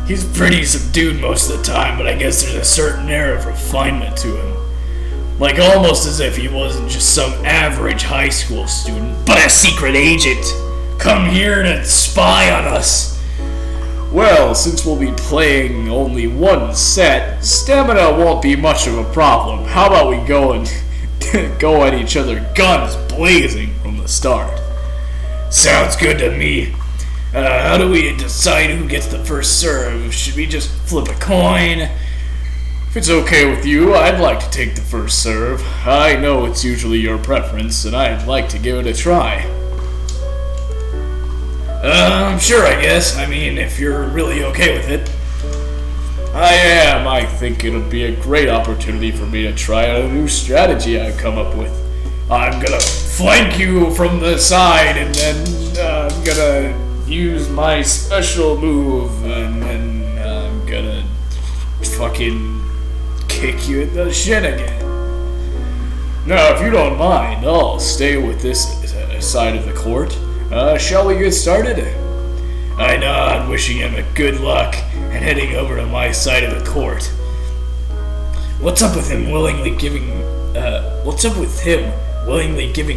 He's pretty subdued most of the time, but I guess there's a certain air of refinement to him. Like almost as if he wasn't just some average high school student, but a secret agent. Come here to spy on us. Well, since we'll be playing only one set, stamina won't be much of a problem. How about we go and go at each other guns blazing from the start? Sounds good to me. How do we decide who gets the first serve? Should we just flip a coin? If it's okay with you, I'd like to take the first serve. I know it's usually your preference, and I'd like to give it a try. Sure, I guess. I mean, if you're really okay with it. I am. I think it'll be a great opportunity for me to try out a new strategy I've come up with. I'm gonna flank you from the side, and then I'm gonna use my special move, and then I'm gonna fucking kick you in the shin again. Now, if you don't mind, I'll stay with this side of the court. Shall we get started? I nod, wishing him a good luck, and heading over to my side of the court. What's up with him willingly giving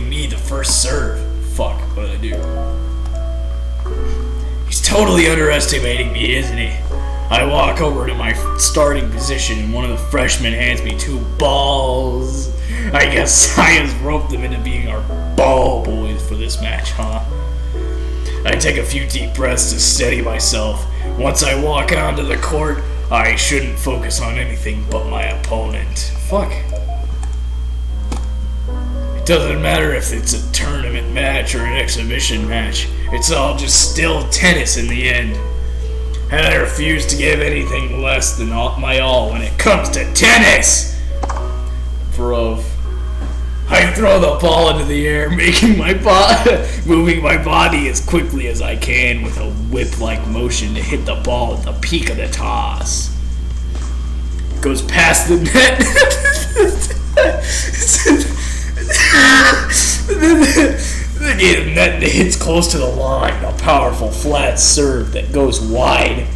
me the first serve? Fuck, what did I do? He's totally underestimating me, isn't he? I walk over to my starting position and one of the freshmen hands me 2 balls. I guess Science roped them into being our ball boys for this match, huh? I take a few deep breaths to steady myself. Once I walk onto the court, I shouldn't focus on anything but my opponent. Fuck. It doesn't matter if it's a tournament match or an exhibition match. It's all just still tennis in the end. And I refuse to give anything less than my all when it comes to tennis! Bro. I throw the ball into the air, moving my body as quickly as I can with a whip-like motion to hit the ball at the peak of the toss. It goes past the net. The net hits close to the line, a powerful flat serve that goes wide.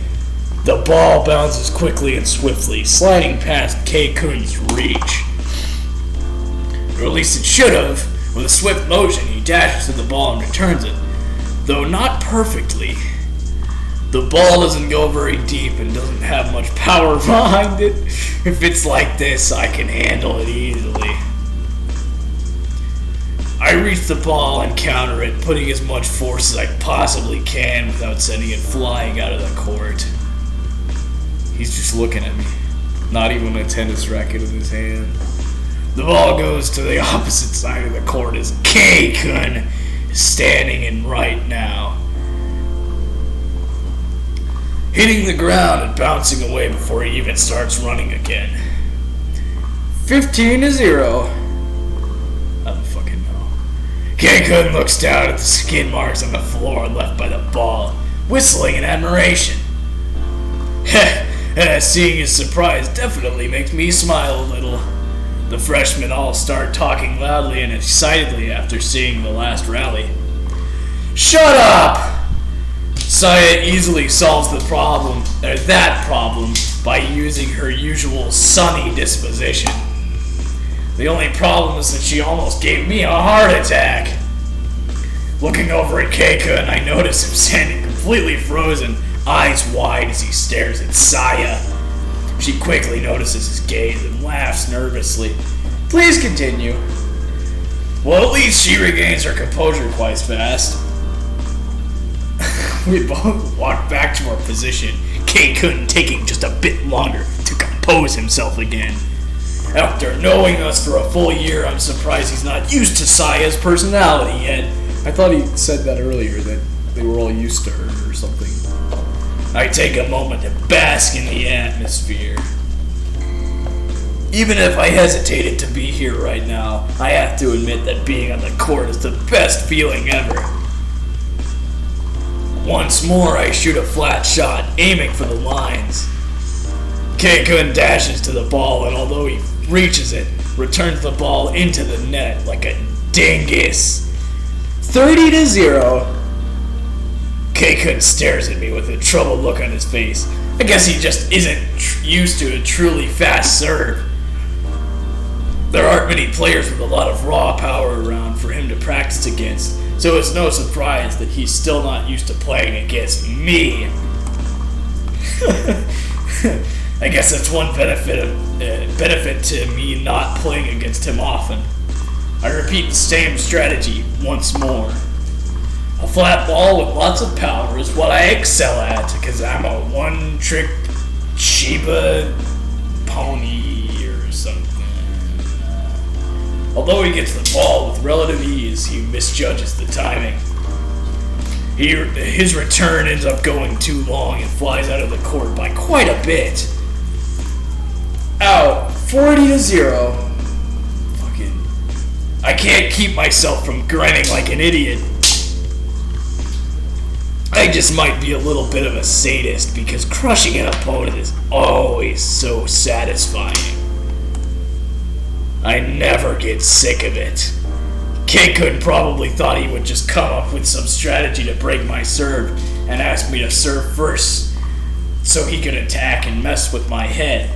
The ball bounces quickly and swiftly, sliding past K-Kun's reach. Or at least it should have. With a swift motion, he dashes to the ball and returns it. Though not perfectly. The ball doesn't go very deep and doesn't have much power behind it. If it's like this, I can handle it easily. I reach the ball and counter it, putting as much force as I possibly can without sending it flying out of the court. He's just looking at me, not even a tennis racket in his hand. The ball goes to the opposite side of the court as K-Kun is standing in right now, hitting the ground and bouncing away before he even starts running again. 15-0. K-Kun looks down at the skid marks on the floor left by the ball, whistling in admiration. Seeing his surprise definitely makes me smile a little. The freshmen all start talking loudly and excitedly after seeing the last rally. Shut up! Saya easily solves that problem by using her usual sunny disposition. The only problem is that she almost gave me a heart attack. Looking over at Keika, I notice him standing completely frozen, eyes wide as he stares at Saya. She quickly notices his gaze and laughs nervously. Please continue. Well, at least she regains her composure quite fast. We both walk back to our position, Keika taking just a bit longer to compose himself again. After knowing us for a full year, I'm surprised he's not used to Saya's personality yet. I thought he said that earlier, that they were all used to her or something. I take a moment to bask in the atmosphere. Even if I hesitated to be here right now, I have to admit that being on the court is the best feeling ever. Once more, I shoot a flat shot, aiming for the lines. Keikun dashes to the ball, and although he reaches it, returns the ball into the net like a dingus. 30-0. Keikun stares at me with a troubled look on his face. I guess he just isn't used to a truly fast serve. There aren't many players with a lot of raw power around for him to practice against, so it's no surprise that he's still not used to playing against me. I guess that's one benefit to me not playing against him often. I repeat the same strategy once more. A flat ball with lots of power is what I excel at, because I'm a one-trick Shiba pony or something. Although he gets the ball with relative ease, he misjudges the timing. His return ends up going too long and flies out of the court by quite a bit. Out, 40-0. I can't keep myself from grinning like an idiot. I just might be a little bit of a sadist because crushing an opponent is always so satisfying. I never get sick of it. Keikun probably thought he would just come up with some strategy to break my serve and ask me to serve first so he could attack and mess with my head.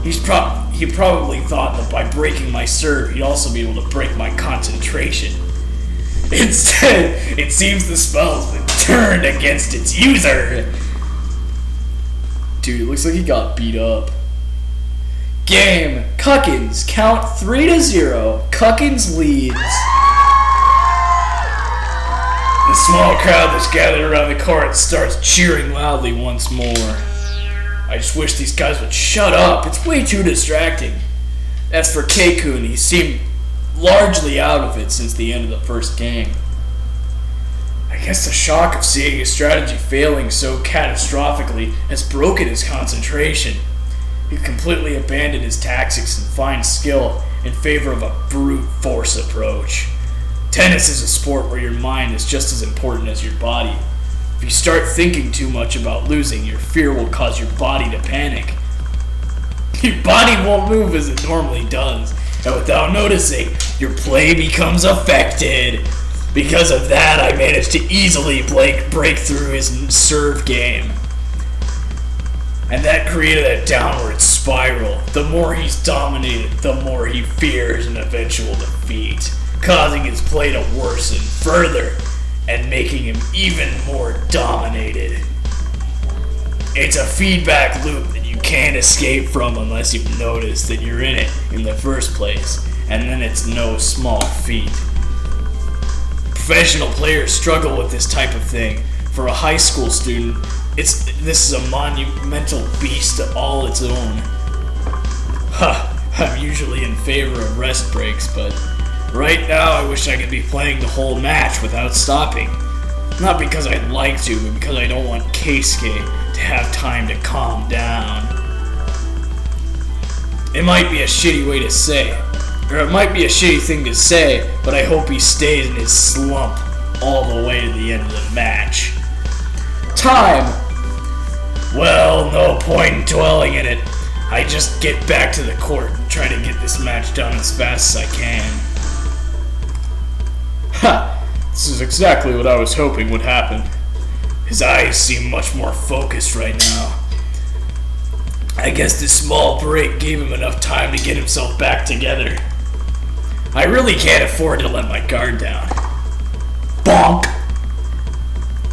He probably thought that by breaking my serve, he'd also be able to break my concentration. Instead, it seems the spell's been turned against its user. Dude, it looks like he got beat up. Game. Cuckins. Count 3-0. Cuckins leads. The small crowd that's gathered around the court starts cheering loudly once more. I just wish these guys would shut up. It's way too distracting. As for Keikun, he seemed largely out of it since the end of the first game. I guess the shock of seeing his strategy failing so catastrophically has broken his concentration. He completely abandoned his tactics and fine skill in favor of a brute force approach. Tennis is a sport where your mind is just as important as your body. If you start thinking too much about losing, your fear will cause your body to panic. Your body won't move as it normally does, and without noticing, your play becomes affected. Because of that, I managed to easily break through his serve game. And that created a downward spiral. The more he's dominated, the more he fears an eventual defeat, causing his play to worsen further and making him even more dominated. It's a feedback loop that you can't escape from unless you've noticed that you're in it in the first place, and then it's no small feat. Professional players struggle with this type of thing. For a high school student, this is a monumental beast all its own. I'm usually in favor of rest breaks, but right now I wish I could be playing the whole match without stopping. Not because I'd like to, but because I don't want Keisuke to have time to calm down. It might be a shitty way to say, or it might be a shitty thing to say, but I hope he stays in his slump all the way to the end of the match. Time! Well, no point in dwelling in it. I just get back to the court and try to get this match done as fast as I can. Ha! This is exactly what I was hoping would happen. His eyes seem much more focused right now. I guess this small break gave him enough time to get himself back together. I really can't afford to let my guard down. Bonk!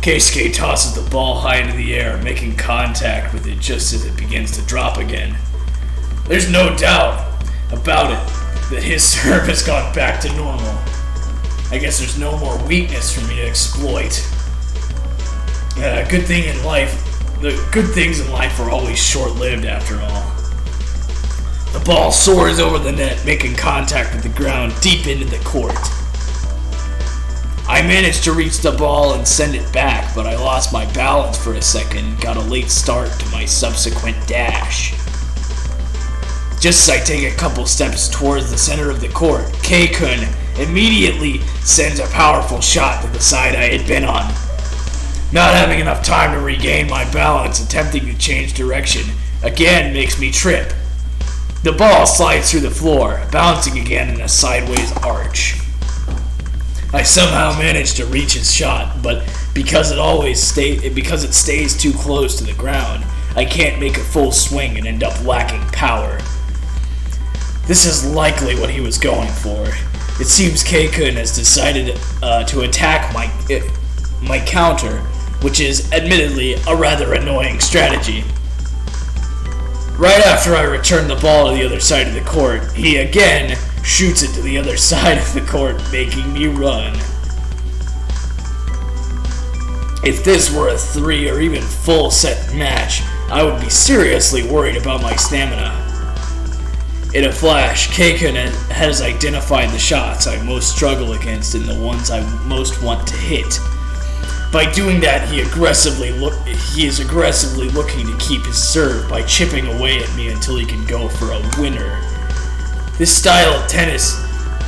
Keisuke tosses the ball high into the air, making contact with it just as it begins to drop again. There's no doubt about it that his serve has gone back to normal. I guess there's no more weakness for me to exploit. The good things in life are always short-lived after all. The ball soars over the net, making contact with the ground deep into the court. I managed to reach the ball and send it back, but I lost my balance for a second and got a late start to my subsequent dash. Just as I take a couple steps towards the center of the court, Keikun immediately sends a powerful shot to the side I had been on. Not having enough time to regain my balance, attempting to change direction again makes me trip. The ball slides through the floor, bouncing again in a sideways arch. I somehow manage to reach his shot, but because it stays too close to the ground, I can't make a full swing and end up lacking power. This is likely what he was going for. It seems Keikun has decided to attack my counter, which is admittedly a rather annoying strategy. Right after I return the ball to the other side of the court, he again shoots it to the other side of the court, making me run. If this were a 3 or even full set match, I would be seriously worried about my stamina. In a flash, Keikun has identified the shots I most struggle against and the ones I most want to hit. By doing that, he is aggressively looking to keep his serve by chipping away at me until he can go for a winner. This style of tennis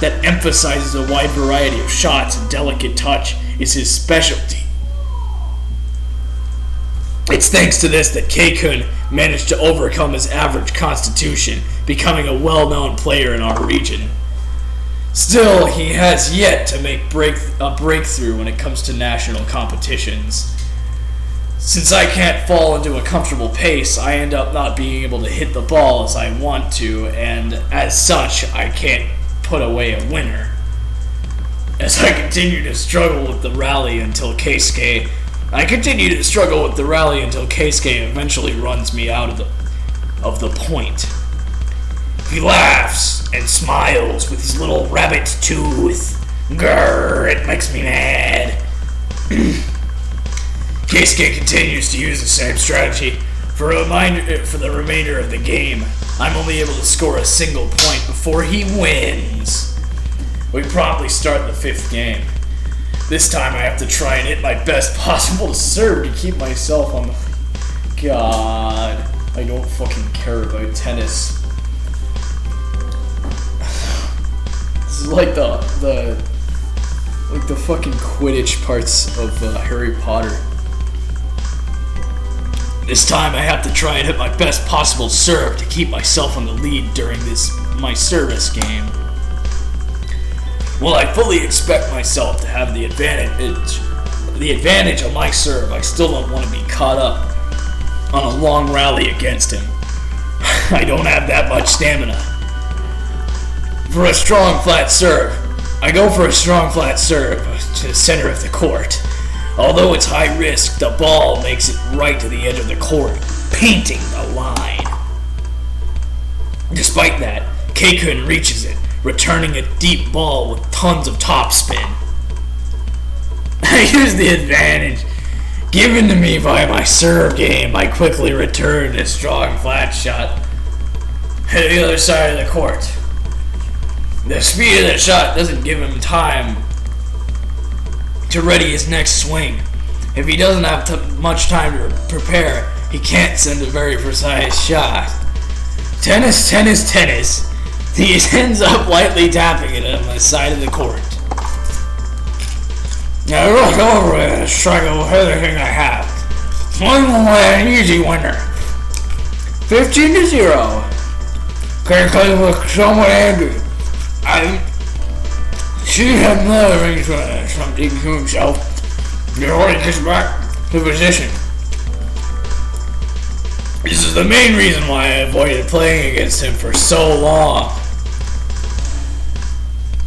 that emphasizes a wide variety of shots and delicate touch is his specialty. It's thanks to this that K-kun managed to overcome his average constitution, becoming a well-known player in our region. Still, he has yet to make a breakthrough when it comes to national competitions. Since I can't fall into a comfortable pace, I end up not being able to hit the ball as I want to, and as such, I can't put away a winner. As I continue to struggle with the rally until Keisuke eventually runs me out of the point. He laughs and smiles with his little rabbit tooth. Grrr, it makes me mad. Keisuke continues to use the same strategy. For the remainder of the game, I'm only able to score a single point before he wins. We promptly start the 5th game. This time I have to try and hit my best possible to serve to keep myself on the... God, I don't fucking care about tennis. This is like the fucking Quidditch parts of Harry Potter. This time I have to try and hit my best possible serve to keep myself on the lead during my service game. While I fully expect myself to have the advantage on my serve, I still don't want to be caught up on a long rally against him. I don't have that much stamina. For a strong flat serve, I go for a strong flat serve to the center of the court. Although it's high risk, the ball makes it right to the edge of the court, painting the line. Despite that, K-kun reaches it, returning a deep ball with tons of topspin. I use the advantage given to me by my serve game by quickly returning a strong flat shot to the other side of the court. The speed of the shot doesn't give him time to ready his next swing. If he doesn't have much time to prepare, he can't send a very precise shot. Tennis. He ends up lightly tapping it on the side of the court. Now look over it and strike with everything I have. Swing away an easy winner. 15-0. Can't play with someone angry. She had another arrangement something to himself. He already gets back to position. This is the main reason why I avoided playing against him for so long.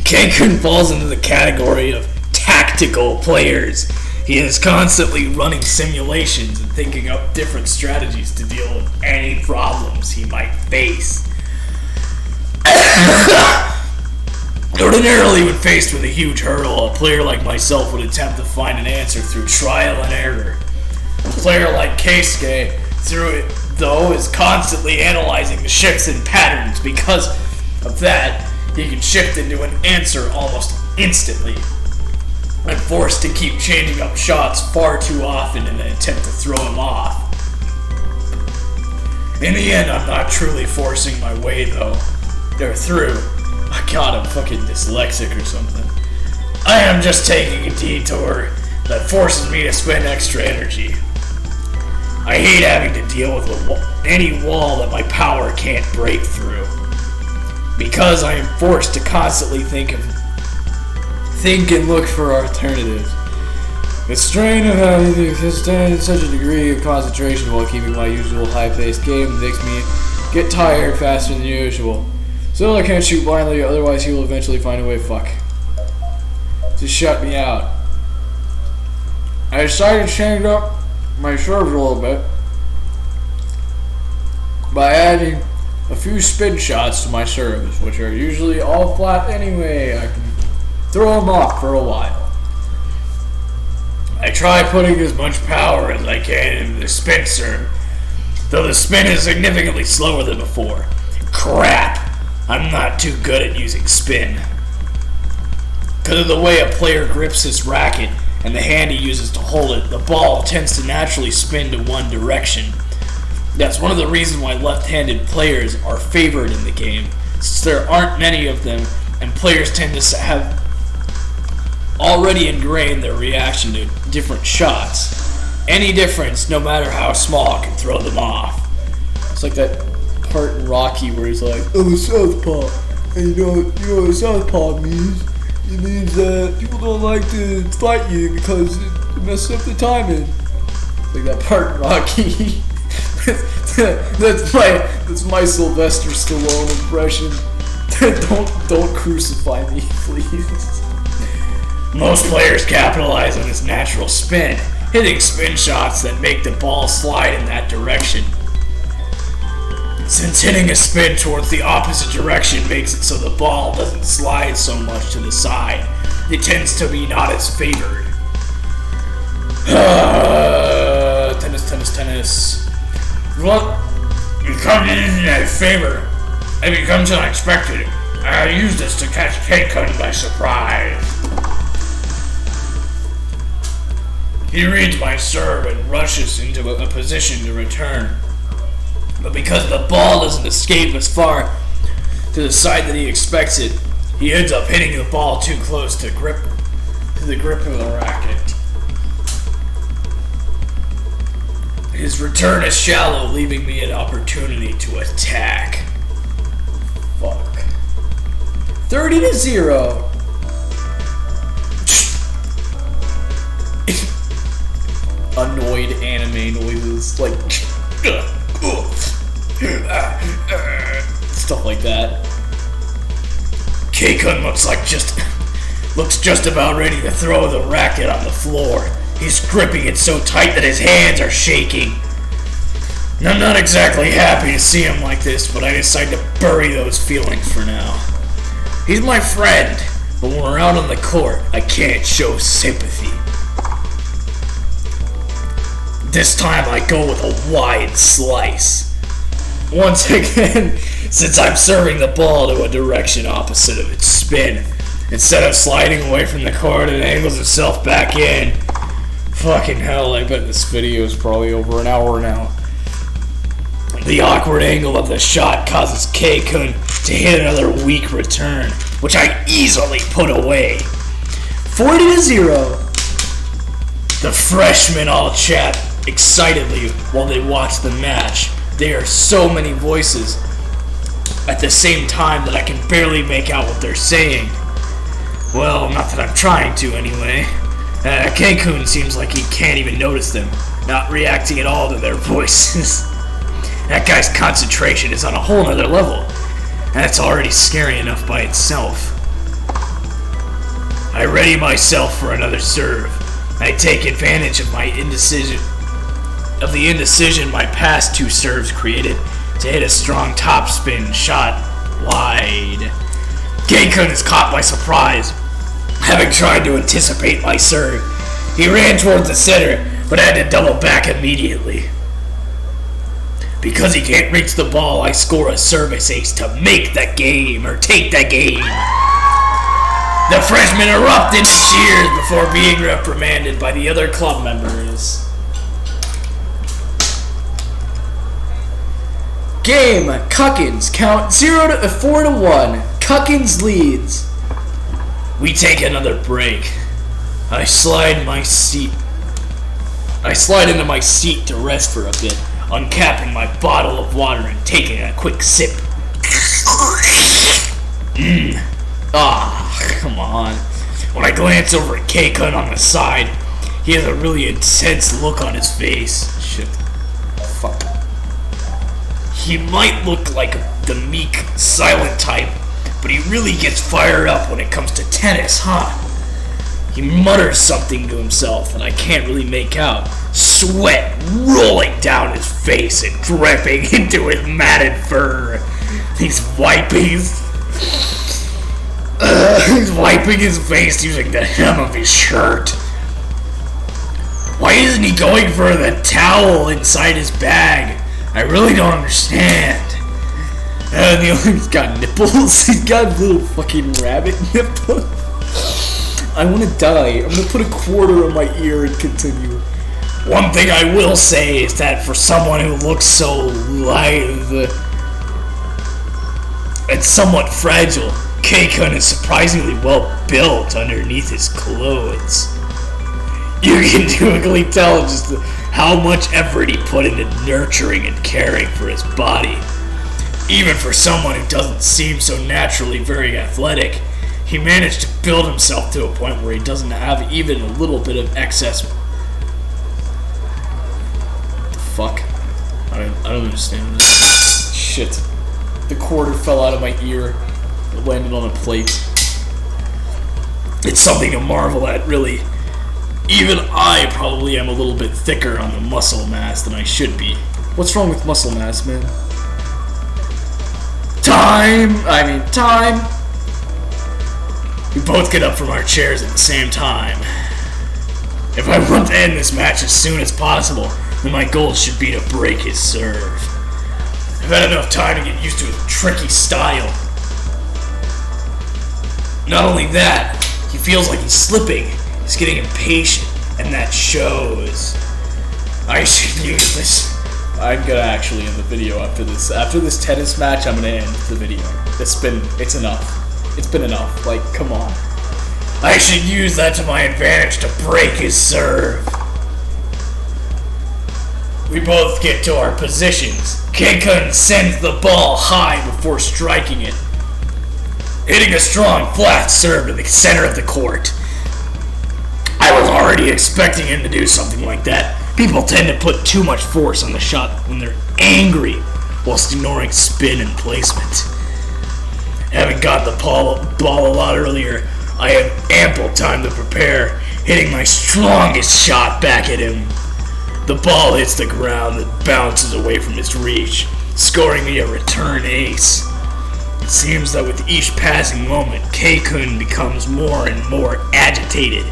K-kun falls into the category of tactical players. He is constantly running simulations and thinking up different strategies to deal with any problems he might face. Ordinarily, when faced with a huge hurdle, a player like myself would attempt to find an answer through trial and error. A player like Keisuke, through it, though, is constantly analyzing the shifts and patterns. Because of that, he can shift into an answer almost instantly. I'm forced to keep changing up shots far too often in an attempt to throw him off. In the end, I'm not truly forcing my way, though. They're through. God, I'm fucking dyslexic or something. I am just taking a detour that forces me to spend extra energy. I hate having to deal with any wall that my power can't break through. Because I am forced to constantly think and look for alternatives. The strain of having to sustain such a degree of concentration while keeping my usual high-paced game makes me get tired faster than usual. Still, I can't shoot blindly, otherwise he will eventually find a way to shut me out. I decided to change up my serves a little bit by adding a few spin shots to my serves, which are usually all flat anyway. I can throw them off for a while. I try putting as much power as I can into the spin serve, though the spin is significantly slower than before. Crap! I'm not too good at using spin. Because of the way a player grips his racket and the hand he uses to hold it, the ball tends to naturally spin to one direction. That's one of the reasons why left-handed players are favored in the game, since there aren't many of them, and players tend to have already ingrained their reaction to different shots. Any difference, no matter how small, can throw them off. It's like that part in Rocky where he's like, "I'm a southpaw," and you know what southpaw means? It means that people don't like to fight you because it messes up the timing. It's like that part in Rocky. that's my Sylvester Stallone impression. don't crucify me, please. Most players capitalize on his natural spin, hitting spin shots that make the ball slide in that direction. Since hitting a spin towards the opposite direction makes it so the ball doesn't slide so much to the side, it tends to be not as favored. Tennis. Well, it comes in as favor. It becomes unexpected. I use this to catch Keikun by surprise. He reads my serve and rushes into a position to return. But because the ball doesn't escape as far to the side that he expects it, he ends up hitting the ball too close to the grip of the racket. His return is shallow, leaving me an opportunity to attack. Fuck. 30-0. Annoyed anime noises, like stuff like that. Keikun looks just about ready to throw the racket on the floor. He's gripping it so tight that his hands are shaking. And I'm not exactly happy to see him like this, but I decide to bury those feelings for now. He's my friend, but when we're out on the court, I can't show sympathy. This time I go with a wide slice. Once again, since I'm serving the ball to a direction opposite of its spin, instead of sliding away from the court, it angles itself back in. Fucking hell, I bet this video is probably over an hour now. The awkward angle of the shot causes Keikun to hit another weak return, which I easily put away. 40-0. The freshmen all chat excitedly while they watch the match. There are so many voices at the same time that I can barely make out what they're saying. Well, not that I'm trying to anyway. Keikun seems like he can't even notice them, not reacting at all to their voices. That guy's concentration is on a whole nother level, and that's already scary enough by itself. I ready myself for another serve. I take advantage of the indecision my past two serves created to hit a strong topspin shot wide. Keikun is caught by surprise, having tried to anticipate my serve. He ran towards the center, but had to double back immediately. Because he can't reach the ball, I score a service ace to make the game, or take the game. The freshmen erupt into cheers before being reprimanded by the other club members. Game. Cuckins count 4-1. Cuckins leads. We take another break. I slide into my seat to rest for a bit, uncapping my bottle of water and taking a quick sip. Come on. When I glance over at Keikun on the side, he has a really intense look on his face. Shit. Fuck. He might look like the meek, silent type, but he really gets fired up when it comes to tennis, huh? He mutters something to himself, and I can't really make out. Sweat rolling down his face and dripping into his matted fur. He's wiping his face using the hem of his shirt. Why isn't he going for the towel inside his bag? I really don't understand. He's got nipples. He's got little fucking rabbit nipples. I want to die. I'm gonna put a quarter on my ear and continue. One thing I will say is that for someone who looks so lithe and somewhat fragile, Keikun is surprisingly well built underneath his clothes. You can typically tell just how much effort he put into nurturing and caring for his body. Even for someone who doesn't seem so naturally very athletic, he managed to build himself to a point where he doesn't have even a little bit of excess. What the fuck? I don't understand this. Shit. The quarter fell out of my ear. It landed on a plate. It's something to marvel at, really. Even I probably am a little bit thicker on the muscle mass than I should be. What's wrong with muscle mass, man? Time! We both get up from our chairs at the same time. If I want to end this match as soon as possible, then my goal should be to break his serve. I've had enough time to get used to his tricky style. Not only that, he feels like he's slipping. He's getting impatient, and that shows. I should use this. I'm gonna actually end the video after this. After this tennis match, I'm gonna end the video. It's enough. It's been enough. Like, come on. I should use that to my advantage to break his serve. We both get to our positions. Keikun sends the ball high before striking it, hitting a strong flat serve to the center of the court. I was already expecting him to do something like that. People tend to put too much force on the shot when they're angry, whilst ignoring spin and placement. Having got the ball a lot earlier, I had ample time to prepare, hitting my strongest shot back at him. The ball hits the ground and bounces away from his reach, scoring me a return ace. It seems that with each passing moment, Keikun becomes more and more agitated.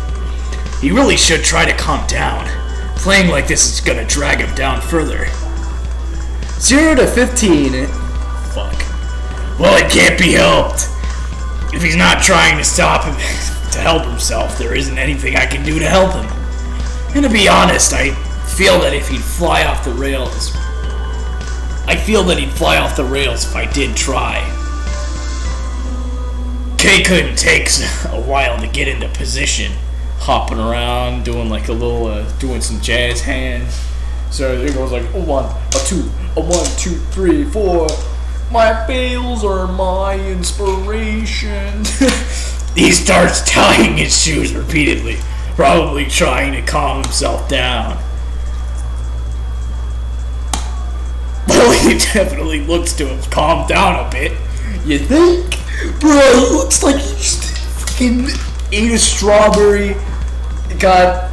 He really should try to calm down. Playing like this is gonna drag him down further. 0 to 15. Fuck. Well, it can't be helped. If he's not trying to stop him to help himself, there isn't anything I can do to help him. And to be honest, I feel that he'd fly off the rails if I did try. Keikun takes a while to get into position, Hopping around, doing like a little, doing some jazz hands. So it goes like a 1, a 2, a 1, 2, 3, 4. My fails are my inspiration. He starts tying his shoes repeatedly, probably trying to calm himself down. Well, he definitely looks to have calmed down a bit. You think? Bro, it looks like he just fucking ate a strawberry, got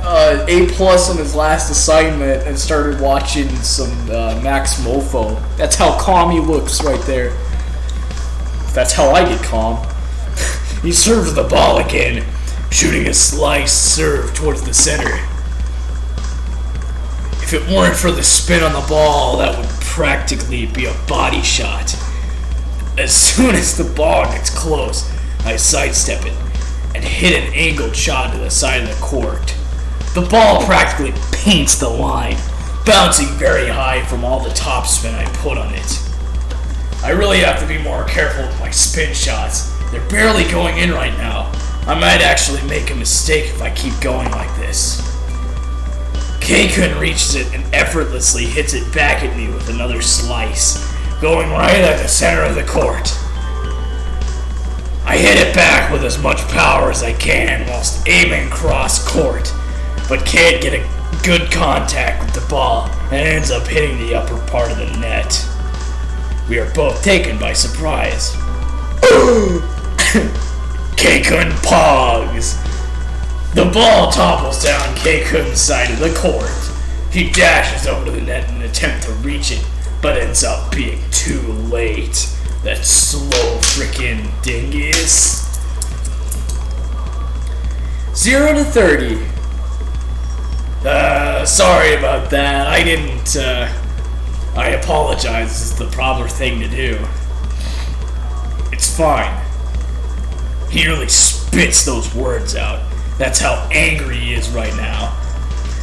A+ on his last assignment, and started watching some Max Mofo. That's how calm he looks right there. That's how I get calm. He serves the ball again, shooting a slice serve towards the center. If it weren't for the spin on the ball, that would practically be a body shot. As soon as the ball gets close, I sidestep it and hit an angled shot to the side of the court. The ball practically paints the line, bouncing very high from all the topspin I put on it. I really have to be more careful with my spin shots. They're barely going in right now. I might actually make a mistake if I keep going like this. Keikun reaches it and effortlessly hits it back at me with another slice, going right at the center of the court. I hit it back with as much power as I can whilst aiming cross court, but can't get a good contact with the ball and ends up hitting the upper part of the net. We are both taken by surprise. Keikun pogs. The ball topples down Keikun's side of the court. He dashes over to the net in an attempt to reach it, but ends up being too late. That slow frickin' dingus. 0 to 30. Sorry about that. I apologize. This is the proper thing to do. It's fine. He really spits those words out. That's how angry he is right now.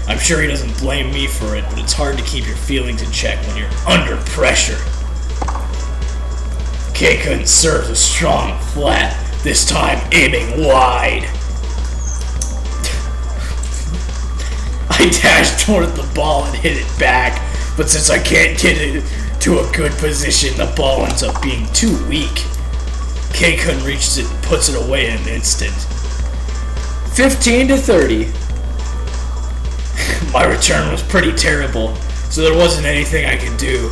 I'm sure he doesn't blame me for it, but it's hard to keep your feelings in check when you're under pressure. Keikun serves a strong flat, this time aiming wide. I dash towards the ball and hit it back, but since I can't get it to a good position, the ball ends up being too weak. K-Kun reaches it and puts it away in an instant. 15-30. My return was pretty terrible, so there wasn't anything I could do.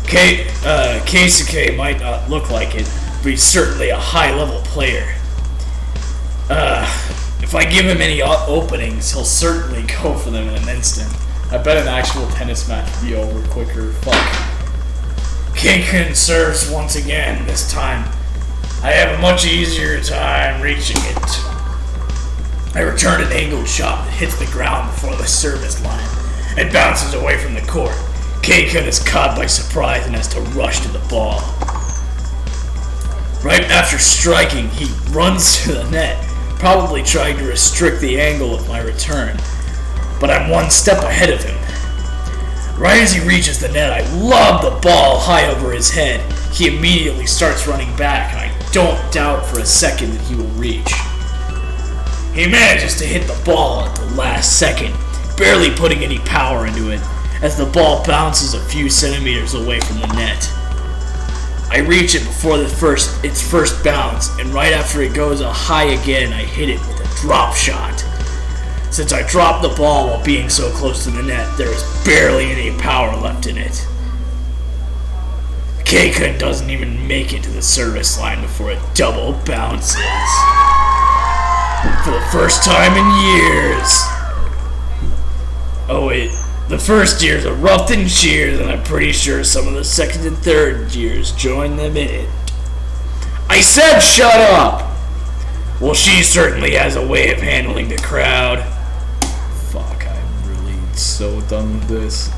Keisuke might not look like it, but he's certainly a high-level player. If I give him any openings, he'll certainly go for them in an instant. I bet an actual tennis match would be over quicker. Fuck. K-Kun serves once again. This time, I have a much easier time reaching it. I return an angled shot that hits the ground before the service line. It bounces away from the court. K-Kun is caught by surprise and has to rush to the ball. Right after striking, he runs to the net, probably trying to restrict the angle of my return. But I'm one step ahead of him. Right as he reaches the net, I lob the ball high over his head. He immediately starts running back, and I don't doubt for a second that he will reach. He manages to hit the ball at the last second, barely putting any power into it, as the ball bounces a few centimeters away from the net. I reach it before its first bounce, and right after it goes high again, I hit it with a drop shot. Since I dropped the ball while being so close to the net, there is barely any power left in it. K-Kun doesn't even make it to the service line before it double bounces. For the first time in years. Oh wait, the first years erupted cheers, and I'm pretty sure some of the second and third years joined them in it. I said shut up! Well, she certainly has a way of handling the crowd. Fuck, I'm really so done with this.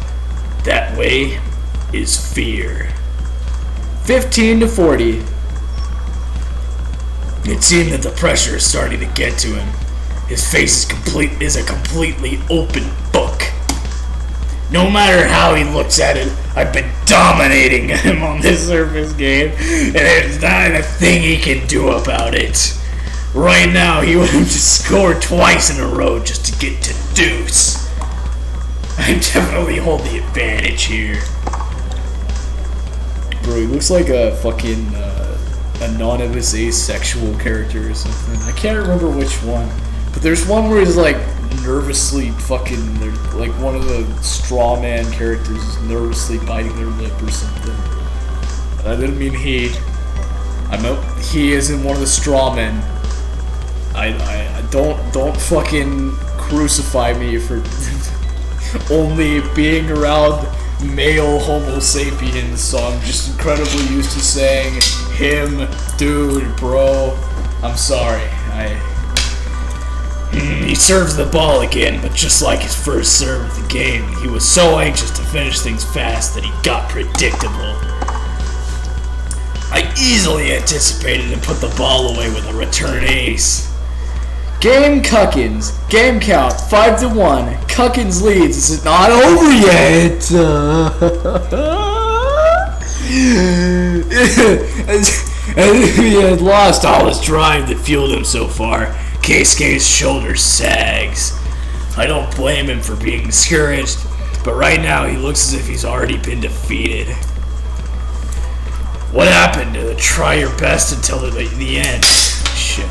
That way is fear. 15-40. It seemed that the pressure is starting to get to him. His face is a completely open book. No matter how he looks at it, I've been dominating him on this surface game, and there's not a thing he can do about it. Right now, he would have to score twice in a row just to get to deuce. I definitely hold the advantage here. Bro, he looks like a fucking anonymous asexual character or something. I can't remember which one, but there's one where he's like nervously fucking, like one of the straw man characters is nervously biting their lip or something. I didn't mean he. I meant he is in one of the straw men. I don't fucking crucify me for only being around male homo sapiens, so I'm just incredibly used to saying him, dude, bro. I'm sorry. He serves the ball again, but just like his first serve of the game, he was so anxious to finish things fast that he got predictable. I easily anticipated and put the ball away with a return ace. Game Cuckins. Game count 5-1. Cuckins leads. This is not over yet. And he had lost all his drive that fueled him so far. Keisuke's shoulder sags. I don't blame him for being discouraged, but right now he looks as if he's already been defeated. What happened to try your best until the end? Shit.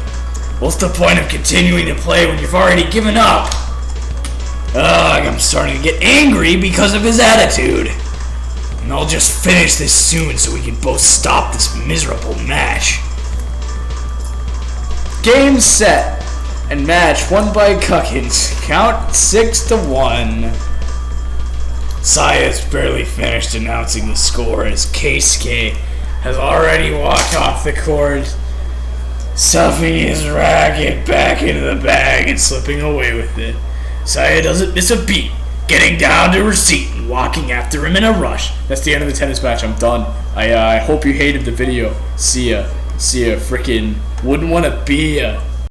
What's the point of continuing to play when you've already given up? I'm starting to get angry because of his attitude. And I'll just finish this soon so we can both stop this miserable match. Game set. And match won by Cuckins. Count 6-1. Saya's barely finished announcing the score as Keisuke has already walked off the court, stuffing his racket back into the bag and slipping away with it. Saya doesn't miss a beat, getting down to her seat and walking after him in a rush. That's the end of the tennis match. I'm done. I hope you hated the video. See ya. Frickin' wouldn't want to be ya.